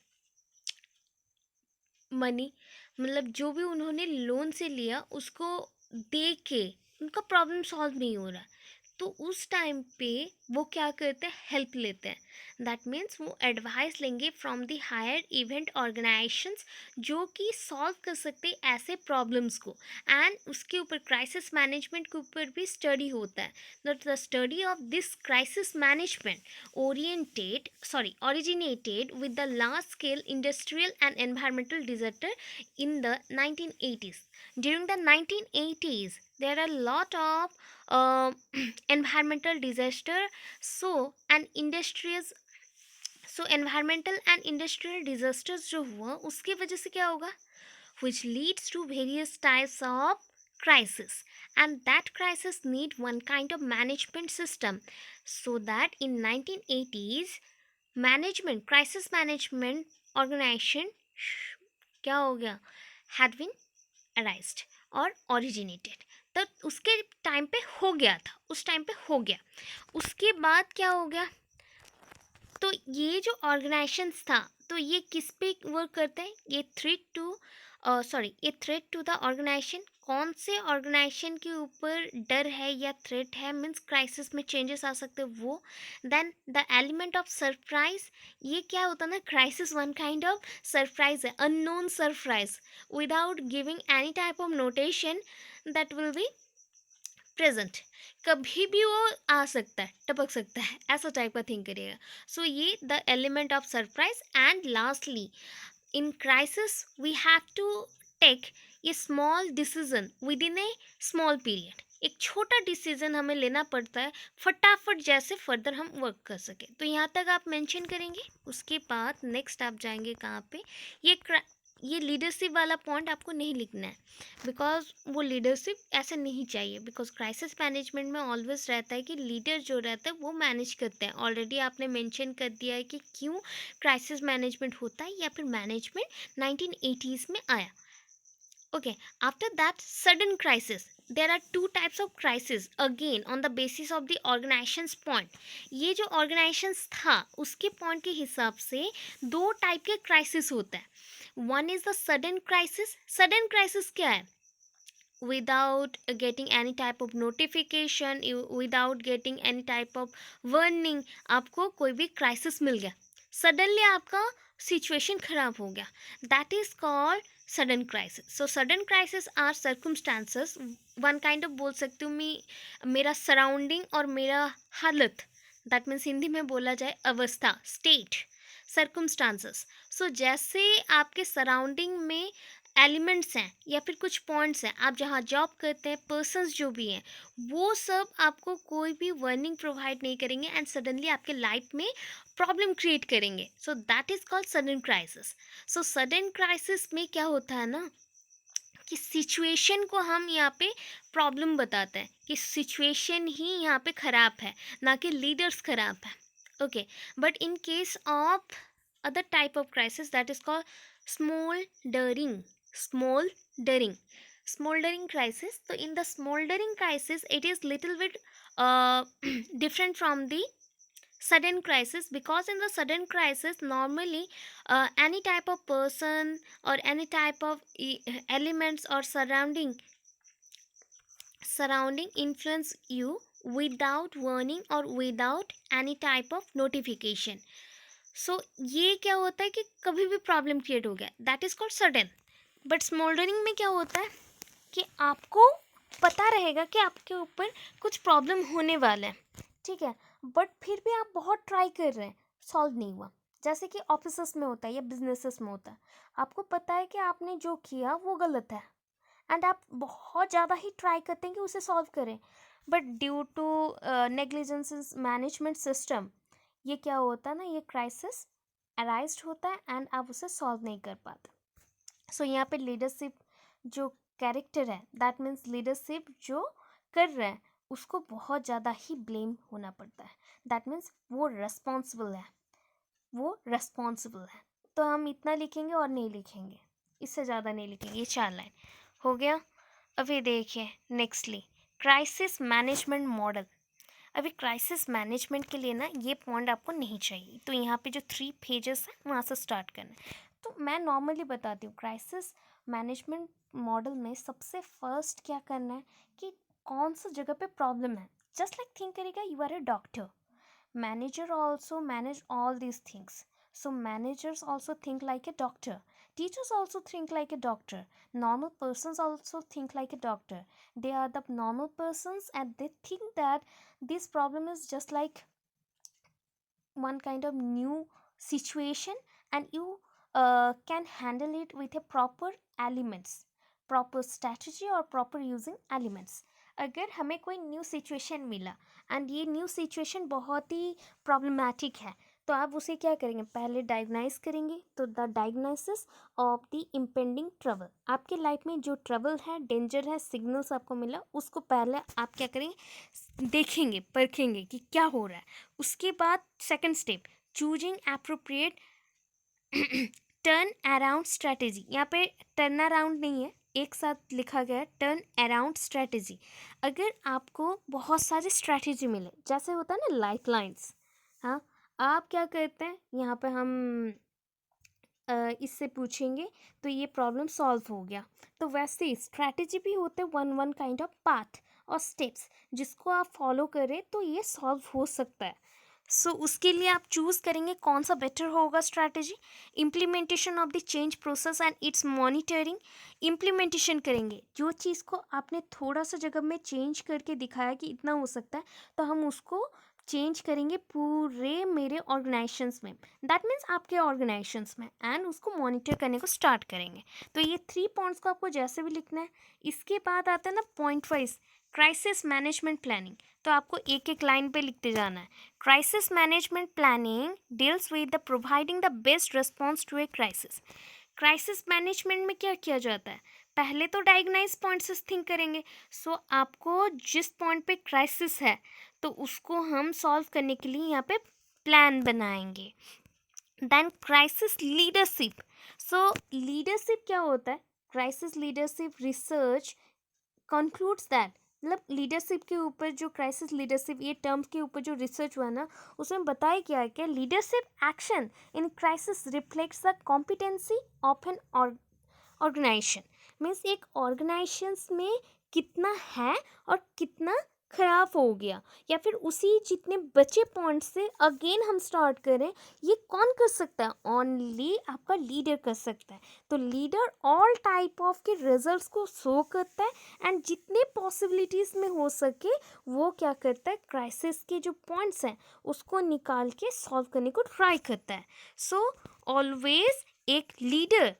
मनी, मतलब जो भी उन्होंने लोन से लिया उसको दे के उनका प्रॉब्लम सॉल्व नहीं हो रहा, तो उस टाइम पे वो क्या करते हैं, हेल्प लेते हैं, दैट मीन्स वो एडवाइस लेंगे from the higher event organisations जो कि सॉल्व कर सकते हैं ऐसे प्रॉब्लम्स को, एंड उसके ऊपर क्राइसिस मैनेजमेंट के ऊपर भी स्टडी होता है। The study of this crisis management originated with the large scale industrial and environmental disaster in the 1980s. During the 1980s there are a lot of environmental disaster, so and industries, so environmental and industrial disasters जो हुआ उसकी वजह से क्या होगा, which leads to various types of crisis, and that crisis need one kind of management system, so that in 1980s management crisis management organization क्या हो गया, हैड बीन अराइज्ड और ओरिजिनेटेड। तो उसके टाइम पे हो गया था, उस टाइम पे हो गया। उसके बाद क्या हो गया, तो ये जो ऑर्गेनाइजेशंस था, तो ये किस पे वर्क करते हैं, ये थ्रेट टू द ऑर्गेनाइजेशन, कौन से ऑर्गेनाइजेशन के ऊपर डर है या थ्रेट है, मीन्स क्राइसिस में चेंजेस आ सकते हैं वो। Then the element of surprise, ये क्या होता है ना, crisis one kind of surprise है, unknown surprise without giving any type of notation that will be present, कभी भी वो आ सकता है, टपक सकता है, ऐसा टाइप का थिंक करिएगा। सो ये the element of surprise. And lastly, in crisis we have to take a small decision within a small period, एक छोटा डिसीजन हमें लेना पड़ता है फटाफट, जैसे फर्दर हम वर्क कर सके। तो यहाँ तक आप मेंशन करेंगे। उसके बाद नेक्स्ट आप जाएंगे कहाँ पे, ये ये लीडरशिप वाला पॉइंट आपको नहीं लिखना है, बिकॉज वो लीडरशिप ऐसे नहीं चाहिए, बिकॉज क्राइसिस मैनेजमेंट में ऑलवेज रहता है कि लीडर जो रहता है वो मैनेज करते हैं। ऑलरेडी आपने मेंशन कर दिया है कि क्यों क्राइसिस मैनेजमेंट होता है या फिर मैनेजमेंट 1980s में आया। Okay, after that, sudden crisis. There are two types of crisis again on the basis of the organization's point. ये जो organizations था उसके point के हिसाब से दो टाइप के crisis होता है। One is the sudden crisis. Sudden crisis क्या है? Without getting any type of notification, without getting any type of warning, आपको कोई भी crisis मिल गया, suddenly आपका situation खराब हो गया, that is called sudden crisis. So sudden crisis are circumstances, one kind of बोल सकती हूँ मैं, मेरा surrounding और मेरा हालत, that means हिंदी में बोला जाए अवस्था, state, circumstances. So जैसे आपके surrounding में एलिमेंट्स हैं या फिर कुछ पॉइंट्स हैं, आप जहाँ जॉब करते हैं, पर्सन्स जो भी हैं, वो सब आपको कोई भी वार्निंग प्रोवाइड नहीं करेंगे एंड सडनली आपके लाइफ में प्रॉब्लम क्रिएट करेंगे। सो that is called sudden crisis. So sudden crisis में क्या होता है ना कि सिचुएशन को हम यहाँ पे प्रॉब्लम बताते हैं कि सिचुएशन ही यहाँ पे ख़राब है, ना कि लीडर्स ख़राब है। Okay, but in case of other type of crisis, that is called smoldering smoldering smoldering crisis. So in the smoldering crisis, it is little bit different from the sudden crisis, because in the sudden crisis normally any type of person or any type of elements or surrounding influence you without warning or without any type of notification. सो ये क्या होता है कि कभी भी problem create हो गया, that is called sudden. But smouldering में क्या होता है कि आपको पता रहेगा कि आपके ऊपर कुछ प्रॉब्लम होने वाला है, ठीक है, बट फिर भी आप बहुत ट्राई कर रहे हैं, सॉल्व नहीं हुआ। जैसे कि ऑफिसेस में होता है या बिजनेसेस में होता है, आपको पता है कि आपने जो किया वो गलत है एंड आप बहुत ज़्यादा ही ट्राई करते हैं कि उसे सॉल्व करें, but due to negligence management system, ये क्या होता है ना, ये क्राइसिस अराइज होता है एंड आप उसे सॉल्व नहीं कर पाते। सो यहाँ पे लीडरशिप जो कैरेक्टर है, दैट मीन्स लीडरशिप जो कर रहे हैं उसको बहुत ज़्यादा ही ब्लेम होना पड़ता है, दैट मीन्स वो रिस्पॉन्सिबल है, वो रिस्पॉन्सिबल है। तो हम इतना लिखेंगे और नहीं लिखेंगे, इससे ज़्यादा नहीं लिखेंगे, ये 4 लाइन हो गया। अभी देखिए नेक्स्टली क्राइसिस मैनेजमेंट मॉडल। अभी क्राइसिस मैनेजमेंट के लिए ना ये पॉइंट आपको नहीं चाहिए, तो यहाँ पे जो 3 पेजेस हैं वहाँ से स्टार्ट करना है। तो मैं नॉर्मली बताती हूँ क्राइसिस मैनेजमेंट मॉडल में सबसे फर्स्ट क्या करना है कि कौन सा जगह पे प्रॉब्लम है। जस्ट लाइक थिंक करेगा you are a doctor, manager also manage all these things, so managers also think like a doctor, teachers also think like a doctor, normal persons also think like a doctor. They are the normal persons and they think that this problem is just like one kind of new situation, and you can handle it with a proper elements, proper strategy or proper using elements. अगर हमें कोई new situation मिला and ये new situation बहुत ही problematic है, तो आप उसे क्या करेंगे, पहले डायग्नाइज करेंगे। तो the diagnosis of the impending trouble, आपके लाइफ में जो ट्रबल है, डेंजर है, सिग्नल्स आपको मिला, उसको पहले आप क्या करेंगे, देखेंगे, परखेंगे कि क्या हो रहा है। उसके बाद second step, choosing appropriate turn around strategy, यहाँ पे टर्न अराउंड नहीं है, एक साथ लिखा गया है टर्न अराउंड स्ट्रैटेजी। अगर आपको बहुत सारे स्ट्रैटेजी मिले, जैसे होता है ना लाइफ लाइन्स, हाँ, आप क्या करते हैं, यहाँ पे हम इससे पूछेंगे तो ये प्रॉब्लम सॉल्व हो गया। तो वैसे ही स्ट्रैटेजी भी होते हैं one one kind of path और स्टेप्स, जिसको आप फॉलो करें तो ये सॉल्व हो सकता है। सो उसके लिए आप चूज़ करेंगे कौन सा बेटर होगा strategy. Implementation of the change process and it's monitoring. Implementation करेंगे, जो चीज़ को आपने थोड़ा सा जगह में चेंज करके दिखाया कि इतना हो सकता है, तो हम उसको चेंज करेंगे पूरे मेरे ऑर्गेनाइजेशंस में, दैट मीन्स आपके ऑर्गेनाइजेशंस में, एंड उसको मॉनिटर करने को स्टार्ट करेंगे। तो ये 3 पॉइंट्स को आपको जैसे भी लिखना है। इसके बाद आता है ना point wise crisis management planning, तो आपको एक एक लाइन पे लिखते जाना है। Crisis management planning deals with the providing the best response to a crisis. Crisis management में क्या किया जाता है, पहले तो डायग्नाइज पॉइंट से थिंक करेंगे। सो आपको जिस पॉइंट पे क्राइसिस है तो उसको हम सॉल्व करने के लिए यहाँ पे प्लान बनाएंगे। Then crisis leadership. So leadership क्या होता है, crisis leadership research concludes that, मतलब लीडरशिप के ऊपर जो क्राइसिस लीडरशिप ये टर्म्स के ऊपर जो रिसर्च हुआ ना, उसमें बताया गया है कि leadership action in crisis reflects the competency of an organisation. Means एक ऑर्गेनाइजेशन में कितना है और कितना खराब हो गया, या फिर उसी जितने बचे पॉइंट से अगेन हम स्टार्ट करें, ये कौन कर सकता है, ओनली आपका लीडर कर सकता है। तो लीडर ऑल टाइप ऑफ के रिजल्ट्स को शो करता है एंड जितने पॉसिबिलिटीज़ में हो सके वो क्या करता है, क्राइसिस के जो पॉइंट्स हैं उसको निकाल के सॉल्व करने को ट्राई करता है। सो ऑलवेज एक लीडर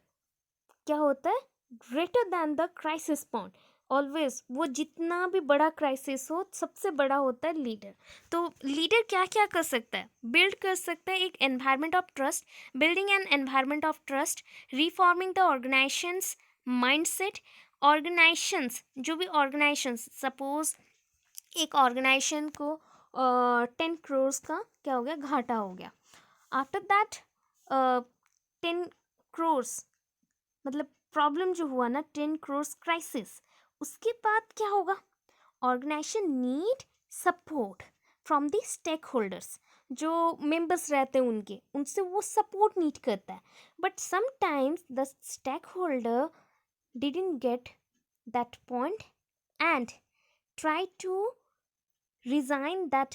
क्या होता है, greater than the crisis point. Always वो जितना भी बड़ा क्राइसिस हो, सबसे बड़ा होता है लीडर। तो लीडर क्या क्या कर सकता है, बिल्ड कर सकता है एक environment of trust, building an environment of trust, reforming the organisations mindset. Organisations, जो भी ऑर्गेनाइजेशंस, सपोज एक ऑर्गेनाइजेशन को 10 करोड़ का क्या हो गया, घाटा हो गया। आफ्टर दैट 10 करोड़, मतलब प्रॉब्लम जो हुआ ना 10 करोड़ क्राइसिस, उसके बाद क्या होगा, organisation need support from the stakeholders, जो मेंबर्स रहते हैं उनके, उनसे वो सपोर्ट नीड करता है। But sometimes the stakeholder didn't get that point and try to resign that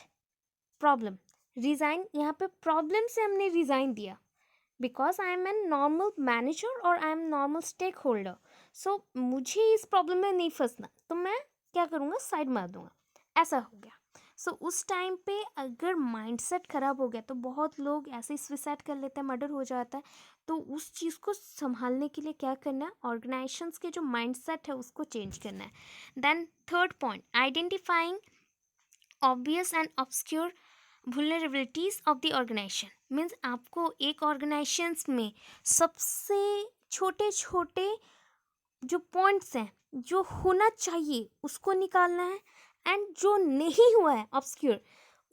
problem. Resign, यहाँ पे प्रॉब्लम से हमने रिजाइन दिया, because I am an normal manager और I am normal stakeholder. So मुझे इस प्रॉब्लम में नहीं फंसना, तो मैं क्या करूँगा, साइड मार दूंगा, ऐसा हो गया। सो उस टाइम पे अगर माइंडसेट ख़राब हो गया तो बहुत लोग ऐसे ही सुसाइड कर लेते हैं, मर्डर हो जाता है। तो उस चीज़ को संभालने के लिए क्या करना है, ऑर्गेनाइजेशंस के जो माइंडसेट है उसको चेंज करना है। Then third point, identifying obvious and obscure vulnerabilities of the organisation. Means आपको एक ऑर्गेनाइजेशंस में सबसे छोटे छोटे जो पॉइंट्स हैं जो होना चाहिए उसको निकालना है, एंड जो नहीं हुआ है ऑब्सक्योर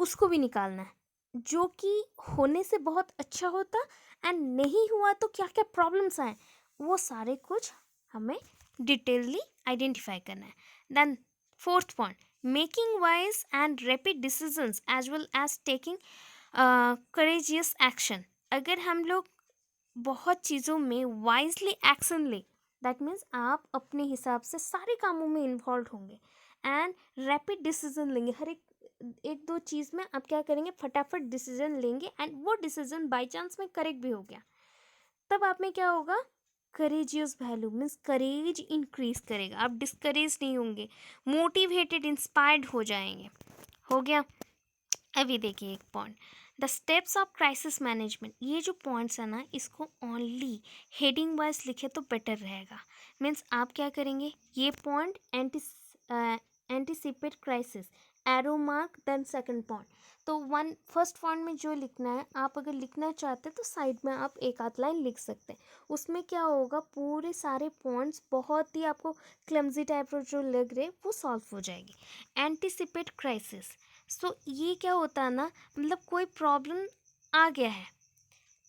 उसको भी निकालना है, जो कि होने से बहुत अच्छा होता एंड नहीं हुआ तो क्या क्या प्रॉब्लम्स आए, वो सारे कुछ हमें डिटेलली आइडेंटिफाई करना है। Then fourth point, making wise and rapid decisions as well as taking courageous action. अगर हम लोग बहुत चीज़ों में वाइजली एक्शन ले, दैट मीन्स आप अपने हिसाब से सारे कामों में इन्वॉल्व होंगे एंड रैपिड डिसीजन लेंगे, हर एक एक दो चीज़ में आप क्या करेंगे, फटाफट डिसीजन लेंगे एंड वो डिसीजन बाई चांस में करेक्ट भी हो गया, तब आप में क्या होगा, करेजियस वैल्यू मीन्स करेज इंक्रीज करेगा, आप डिस्करेज नहीं होंगे, मोटिवेटेड इंस्पायर्ड हो जाएंगे। हो गया। अभी देखिए एक point, the steps of crisis management. ये जो पॉइंट्स है ना, इसको ओनली हेडिंग वाइज लिखे तो बेटर रहेगा। मीन्स आप क्या करेंगे, ये point anticipate crisis, arrow mark, then second point. तो फर्स्ट पॉइंट में जो लिखना है, आप अगर लिखना चाहते हैं तो साइड में आप एक आध लाइन लिख सकते हैं। उसमें क्या होगा, पूरे सारे पॉइंट्स बहुत ही आपको क्लमजी टाइप जो लग रहे वो सॉल्व हो जाएगी। एंटीसिपेट क्राइसिस, सो ये क्या होता है ना, मतलब कोई प्रॉब्लम आ गया है,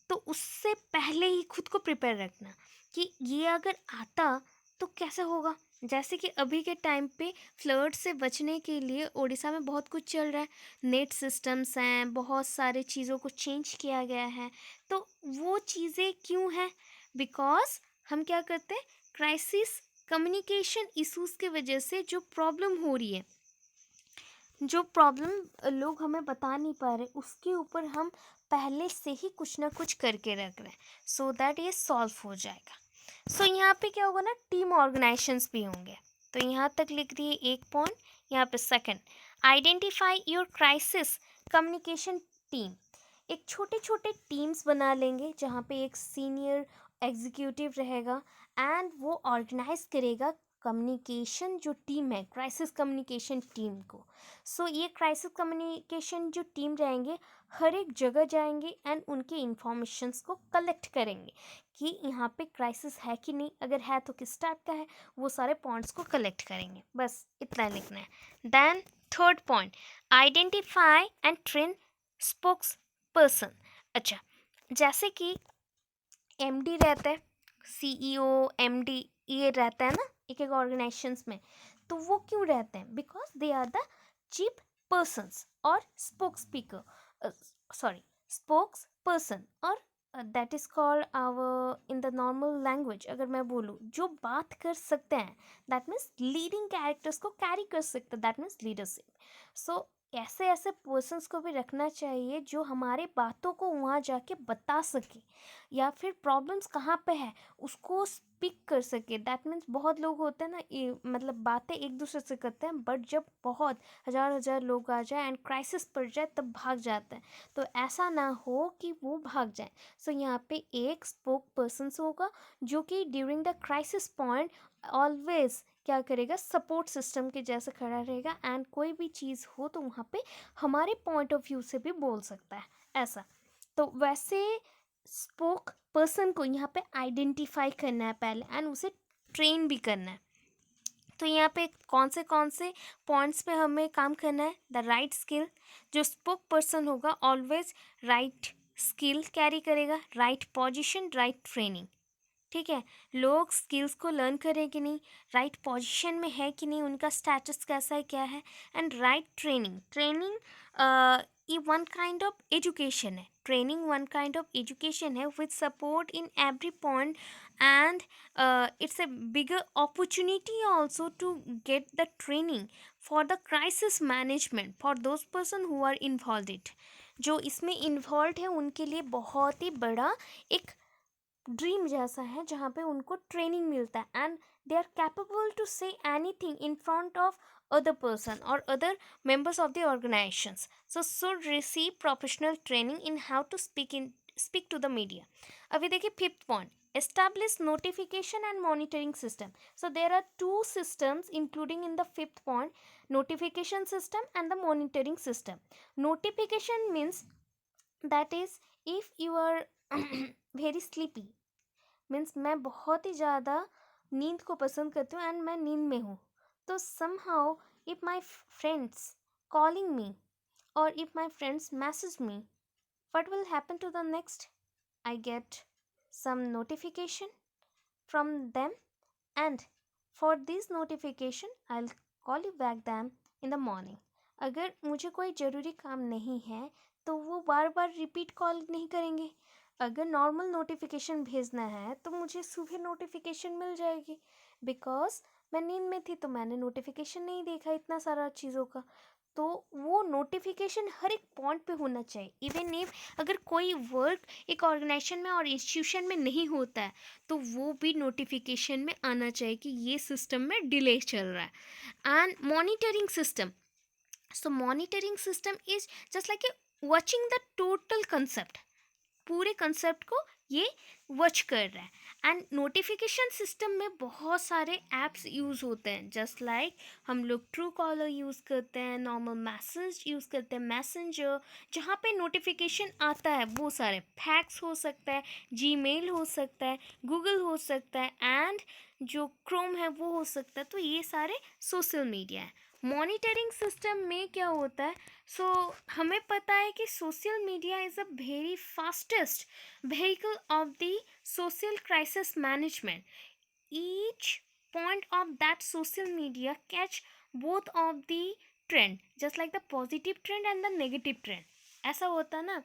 तो उससे पहले ही खुद को प्रिपेयर रखना कि ये अगर आता तो कैसे होगा। जैसे कि अभी के टाइम पे फ्लड से बचने के लिए उड़ीसा में बहुत कुछ चल रहा है, नेट सिस्टम्स हैं, बहुत सारे चीज़ों को चेंज किया गया है। तो वो चीज़ें क्यों हैं? बिकॉज हम क्या करते हैं, क्राइसिस कम्युनिकेशन इश्यूज की वजह से जो प्रॉब्लम हो रही है, जो प्रॉब्लम लोग हमें बता नहीं पा रहे, उसके ऊपर हम पहले से ही कुछ ना कुछ करके रख रहे हैं सो दैट ये सॉल्व हो जाएगा। सो यहाँ पे क्या होगा ना, टीम ऑर्गेनाइजेशंस भी होंगे। तो यहाँ तक लिख दिए एक पॉइंट। यहाँ पे second, identify your crisis communication team. एक छोटे छोटे टीम्स बना लेंगे जहाँ पे एक सीनियर एग्जीक्यूटिव रहेगा एंड वो ऑर्गेनाइज करेगा कम्युनिकेशन जो टीम है, क्राइसिस कम्युनिकेशन टीम को। सो ये क्राइसिस कम्युनिकेशन जो टीम रहेंगे हर एक जगह जाएंगे एंड उनके इंफॉर्मेशंस को कलेक्ट करेंगे कि यहाँ पे क्राइसिस है कि नहीं, अगर है तो किस टाइप का है, वो सारे पॉइंट्स को कलेक्ट करेंगे। बस इतना लिखना है। Then third point, identify and train spokesperson. अच्छा, जैसे कि एमडी रहता है, सीईओ, एमडी, ये रहता है ना एक एक ऑर्गेनाइजेशंस में। तो वो क्यों रहते हैं? Because they are the chief persons और spokes speaker, sorry spokesperson, और that is called our in the normal language, अगर मैं बोलूँ जो बात कर सकते हैं, दैट मीन्स लीडिंग कैरेक्टर्स को कैरी कर सकते हैं, दैट मीन्स लीडरशिप। सो ऐसे ऐसे पर्सन्स को भी रखना चाहिए जो हमारे बातों को वहाँ जाके बता सके, या फिर प्रॉब्लम्स कहाँ पे है उसको स्पीक कर सके। दैट मीन्स बहुत लोग होते हैं ना, मतलब बातें एक दूसरे से करते हैं, बट जब बहुत हज़ार हज़ार लोग आ जाए एंड क्राइसिस पड़ जाए तब भाग जाते हैं। तो ऐसा ना हो कि वो भाग जाए। सो यहाँ पे एक स्पोक पर्सन होगा जो कि during the crisis point always क्या करेगा, सपोर्ट सिस्टम के जैसे खड़ा रहेगा एंड कोई भी चीज़ हो तो वहाँ पे हमारे पॉइंट ऑफ व्यू से भी बोल सकता है, ऐसा। तो वैसे स्पोक पर्सन को यहाँ पे आइडेंटिफाई करना है पहले एंड उसे ट्रेन भी करना है। तो यहाँ पे कौन से पॉइंट्स पे हमें काम करना है? द राइट स्किल, जो स्पोक पर्सन होगा ऑलवेज राइट स्किल कैरी करेगा, राइट पोजीशन, राइट ट्रेनिंग। ठीक है, लोग स्किल्स को लर्न करें कि नहीं, राइट पोजीशन में है कि नहीं, उनका स्टेटस कैसा है, क्या है, एंड राइट ट्रेनिंग। ट्रेनिंग ये वन काइंड ऑफ एजुकेशन है, training one kind of education है with support in every point and it's a bigger opportunity also to get the training for the crisis management for those person who are involved it। जो इसमें involve है उनके लिए बहुत ही बड़ा एक dream जैसा है जहाँ पे उनको ट्रेनिंग मिलता है and they are capable to say anything in front of other person or other members of the organizations, so should receive professional training in how to speak to the media। अभी देखिए fifth point, establish notification and monitoring system। so there are two systems including in the fifth point, notification system and the monitoring system। notification means that is if you are very sleepy, means मैं बहुत ही ज़्यादा नींद को पसंद करती हूँ and मैं नींद में हूँ, तो somehow if my friends calling me और if my friends message me, what will happen to the next? I get some notification from them and for this notification I'll call you back them in the morning। अगर मुझे कोई ज़रूरी काम नहीं है तो वो बार बार रिपीट कॉल नहीं करेंगे। अगर नॉर्मल नोटिफिकेशन भेजना है तो मुझे सुबह नोटिफिकेशन मिल जाएगी, बिकॉज मैं नींद में थी तो मैंने नोटिफिकेशन नहीं देखा इतना सारा चीज़ों का। तो वो नोटिफिकेशन हर एक पॉइंट पे होना चाहिए। इवन इफ अगर कोई वर्क एक ऑर्गेनाइजेशन में और इंस्टीट्यूशन में नहीं होता है तो वो भी नोटिफिकेशन में आना चाहिए कि ये सिस्टम में डिले चल रहा है। And monitoring system, so monitoring system is just like a watching the total concept, पूरे कंसेप्ट को ये वॉच कर रहा है। एंड नोटिफिकेशन सिस्टम में बहुत सारे ऐप्स यूज़ होते हैं, जस्ट लाइक हम लोग ट्रू कॉलर यूज़ करते हैं, नॉर्मल मैसेज यूज़ करते हैं, मैसेंजर, जहाँ पे नोटिफिकेशन आता है वो सारे फैक्स हो सकता है, जीमेल हो सकता है, गूगल हो सकता है एंड जो क्रोम है वो हो सकता है। तो ये सारे सोशल मीडिया है। मॉनिटरिंग सिस्टम में क्या होता है, हमें पता है कि social media is a very fastest vehicle of the social crisis management. Each point of that social media catch both of the trend, just like the positive trend and the negative trend. ऐसा होता है ना,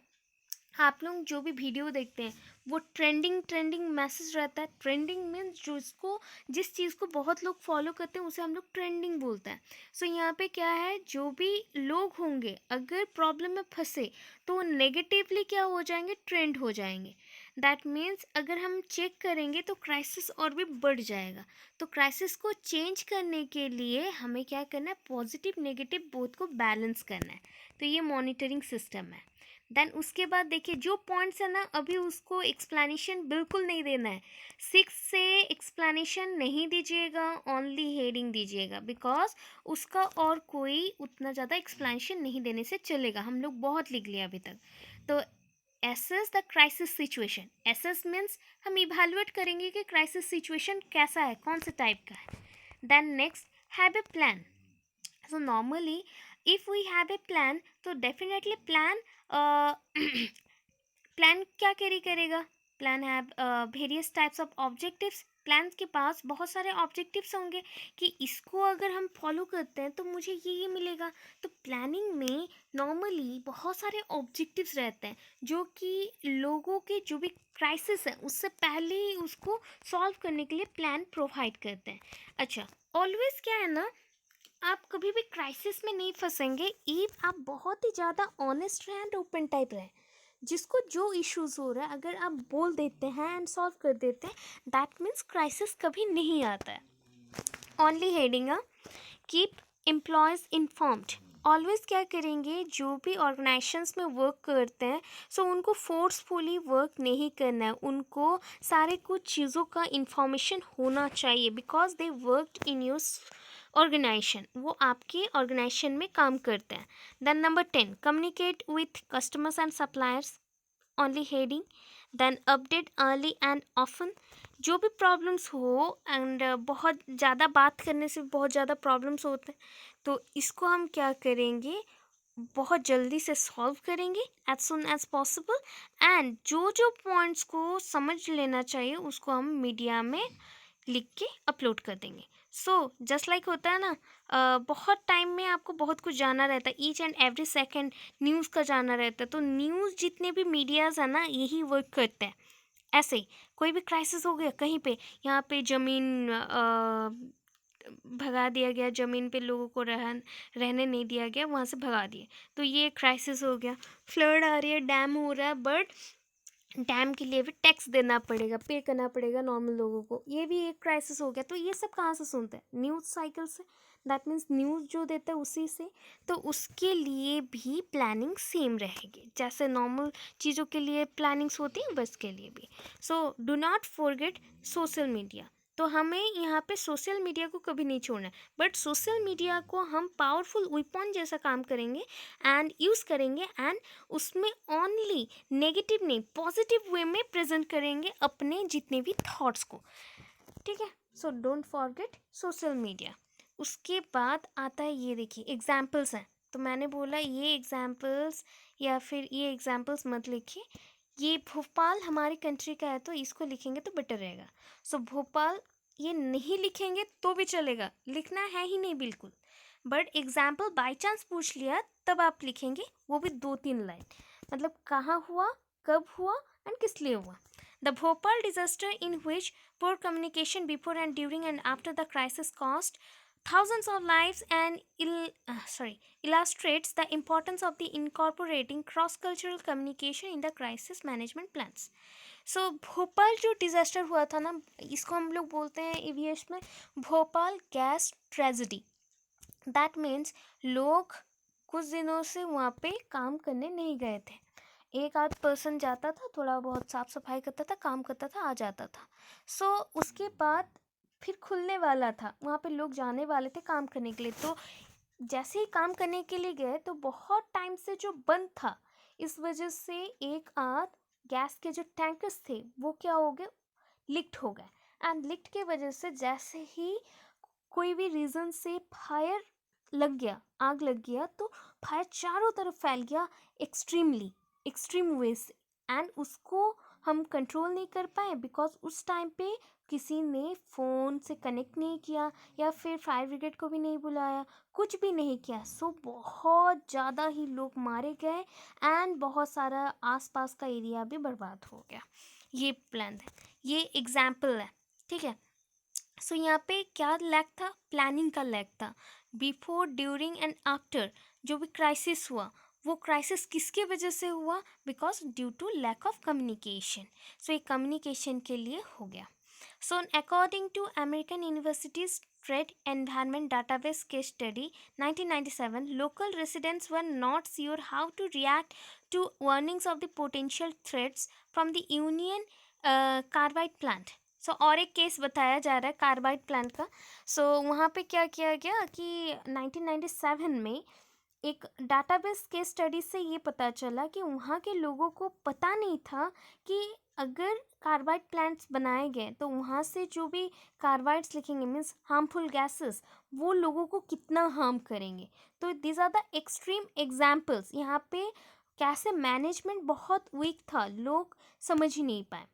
आप लोग जो भी video देखते हैं वो ट्रेंडिंग ट्रेंडिंग मैसेज रहता है। ट्रेंडिंग मीन्स जो इसको जिस चीज़ को बहुत लोग फॉलो करते हैं उसे हम लोग ट्रेंडिंग बोलते हैं। यहाँ पे क्या है, जो भी लोग होंगे अगर प्रॉब्लम में फंसे तो वो नेगेटिवली क्या हो जाएंगे, ट्रेंड हो जाएंगे। दैट मीन्स अगर हम चेक करेंगे तो क्राइसिस और भी बढ़ जाएगा। तो क्राइसिस को चेंज करने के लिए हमें क्या करना है, पॉजिटिव नेगेटिव बोथ को बैलेंस करना है। तो ये मॉनिटरिंग सिस्टम है। देन उसके बाद देखिए जो पॉइंट्स है ना, अभी उसको एक्सप्लेनेशन बिल्कुल नहीं देना है। 6 से एक्सप्लेनेशन नहीं दीजिएगा, ओनली हेडिंग दीजिएगा, बिकॉज उसका और कोई उतना ज़्यादा एक्सप्लेनेशन नहीं देने से चलेगा। हम लोग बहुत लिख लिया अभी तक। तो assess the crisis situation, assess means हम इवेलुएट करेंगे कि क्राइसिस सिचुएशन कैसा है, कौन से टाइप का है। Then next, have a plan. So normally if we have a plan तो definitely plan प्लान क्या कैरी करेगा, प्लान है various types of objectives. Plan के पास बहुत सारे ऑब्जेक्टिव्स होंगे कि इसको अगर हम फॉलो करते हैं तो मुझे ये मिलेगा। तो प्लानिंग में नॉर्मली बहुत सारे ऑब्जेक्टिव्स रहते हैं जो कि लोगों के जो भी क्राइसिस है उससे पहले ही उसको सॉल्व करने के लिए प्लान प्रोवाइड करते हैं। अच्छा, ऑलवेज क्या है ना, आप कभी भी क्राइसिस में नहीं फंसेंगे इफ आप बहुत ही ज़्यादा ऑनेस्ट रहें एंड ओपन टाइप रहें। जिसको जो इश्यूज हो रहा है अगर आप बोल देते हैं एंड सॉल्व कर देते हैं, दैट मीन्स क्राइसिस कभी नहीं आता है। Only heading keep employees informed. Always क्या करेंगे, जो भी ऑर्गेनाइजेशंस में वर्क करते हैं उनको फोर्सफुली वर्क नहीं करना है, उनको सारे कुछ चीज़ों का इंफॉर्मेशन होना चाहिए, because they worked in your organisation, वो आपके ऑर्गेनाइजेशन में काम करते हैं। Then number 10, communicate with customers and suppliers, only heading. Then update early and often. जो भी प्रॉब्लम्स हो एंड बहुत ज़्यादा बात करने से बहुत ज़्यादा प्रॉब्लम्स होते हैं, तो इसको हम क्या करेंगे, बहुत जल्दी से सॉल्व करेंगे as soon as possible. And जो जो पॉइंट्स को समझ लेना चाहिए उसको हम मीडिया में लिख के अपलोड कर देंगे। जस्ट लाइक होता है ना, बहुत टाइम में आपको बहुत कुछ जानना रहता है, each and every second news का जानना रहता है। तो न्यूज़ जितने भी मीडियाज़ है ना यही वर्क करते हैं। ऐसे ही कोई भी क्राइसिस हो गया कहीं पे, यहाँ पे ज़मीन भगा दिया गया, ज़मीन पे लोगों को रहने नहीं दिया गया, वहाँ से भगा दिए, तो ये क्राइसिस हो गया। फ्लड आ रही है, डैम हो रहा है, बट डैम के लिए भी टैक्स देना पड़ेगा, पे करना पड़ेगा नॉर्मल लोगों को, ये भी एक क्राइसिस हो गया। तो ये सब कहाँ से सुनते हैं, न्यूज़ साइकिल से, दैट मीन्स न्यूज़ जो देता है उसी से। तो उसके लिए भी प्लानिंग सेम रहेगी, जैसे नॉर्मल चीज़ों के लिए प्लानिंग्स होती हैं बस के लिए भी। Do not forget social media. तो हमें यहाँ पे सोशल मीडिया को कभी नहीं छोड़ना है, बट सोशल मीडिया को हम पावरफुल वेपन जैसा काम करेंगे एंड यूज़ करेंगे, एंड उसमें ओनली नेगेटिव नहीं पॉजिटिव वे में प्रेजेंट करेंगे अपने जितने भी थॉट्स को, ठीक है। Don't forget social media. उसके बाद आता है, ये देखिए एग्जाम्पल्स हैं। तो मैंने बोला ये एग्जाम्पल्स या फिर ये एग्जाम्पल्स मत लिखिए, ये भोपाल हमारी कंट्री का है तो इसको लिखेंगे तो बेटर रहेगा। भोपाल ये नहीं लिखेंगे तो भी चलेगा, लिखना है ही नहीं बिल्कुल, बट एग्जाम्पल बाय चांस पूछ लिया तब आप लिखेंगे, वो भी 2-3 लाइन, मतलब कहाँ हुआ, कब हुआ एंड किस लिए हुआ। The Bhopal disaster in which poor communication before and during and after the crisis cost thousands of lives and illustrates the importance of the incorporating cross-cultural communication in the crisis management plans. Bhopal जो disaster हुआ था ना, इसको हम लोग बोलते हैं EVS में Bhopal gas tragedy. That means लोग कुछ दिनों से वहाँ पे काम करने नहीं गए थे, एक आध पर्सन जाता था, थोड़ा बहुत साफ सफाई करता था, काम करता था, आ जाता था। उसके बाद फिर खुलने वाला था, वहाँ पे लोग जाने वाले थे काम करने के लिए। तो जैसे ही काम करने के लिए गए तो बहुत टाइम से जो बंद था, इस वजह से एक आध गैस के जो टैंकर्स थे वो क्या हो गए, लीक्ड हो गए। एंड लीक्ड के वजह से जैसे ही कोई भी रीज़न से फायर लग गया, आग लग गया, तो फायर चारों तरफ फैल गया एक्सट्रीम वे से, एंड उसको हम कंट्रोल नहीं कर पाए बिकॉज उस टाइम पे किसी ने फ़ोन से कनेक्ट नहीं किया या फिर फायर ब्रिगेड को भी नहीं बुलाया, कुछ भी नहीं किया। सो बहुत ज़्यादा ही लोग मारे गए एंड बहुत सारा आसपास का एरिया भी बर्बाद हो गया। ये प्लान है, ये एग्जाम्पल है, ठीक है। सो यहाँ पे क्या लैक था, प्लानिंग का लैक था। बिफोर, ड्यूरिंग एंड आफ्टर जो भी क्राइसिस हुआ, वो क्राइसिस किसके वजह से हुआ, because due to lack of communication. So ये कम्युनिकेशन के लिए हो गया। So according to American universities Threat Environment Database case study 1997, local residents were not sure how to react to warnings of the potential threats from the Union Carbide plant. सो और एक case बताया जा रहा है कार्बाइड प्लांट का। सो वहाँ पे क्या किया गया कि 1997 में एक डाटाबेस केस स्टडी से ये पता चला कि वहाँ के लोगों को पता नहीं था कि अगर कार्बाइड प्लांट्स बनाए गए तो वहाँ से जो भी कार्बाइड्स लिखेंगे मीन्स हार्मफुल गैसेस, वो लोगों को कितना हार्म करेंगे। तो this are the extreme examples. यहाँ पे कैसे मैनेजमेंट बहुत वीक था, लोग समझ ही नहीं पाए।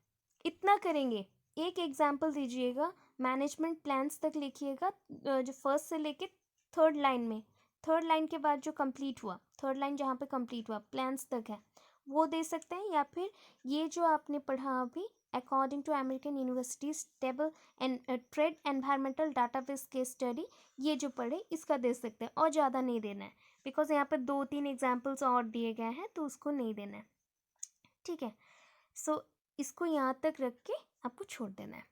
इतना करेंगे, एक एग्जाम्पल दीजिएगा, मैनेजमेंट प्लान्स तक लिखिएगा, जो फर्स्ट से लेके थर्ड लाइन में, थर्ड लाइन के बाद जो कंप्लीट हुआ, थर्ड लाइन जहाँ पे कंप्लीट हुआ प्लान्स तक है, वो दे सकते हैं। या फिर ये जो आपने पढ़ा अभी, according to American university stable and trade environmental database case study, ये जो पढ़े इसका दे सकते हैं, और ज़्यादा नहीं देना है बिकॉज यहाँ पे 2-3 एग्जाम्पल्स और दिए गए हैं तो उसको नहीं देना है, ठीक है। सो इसको यहाँ तक रख के आपको छोड़ देना है।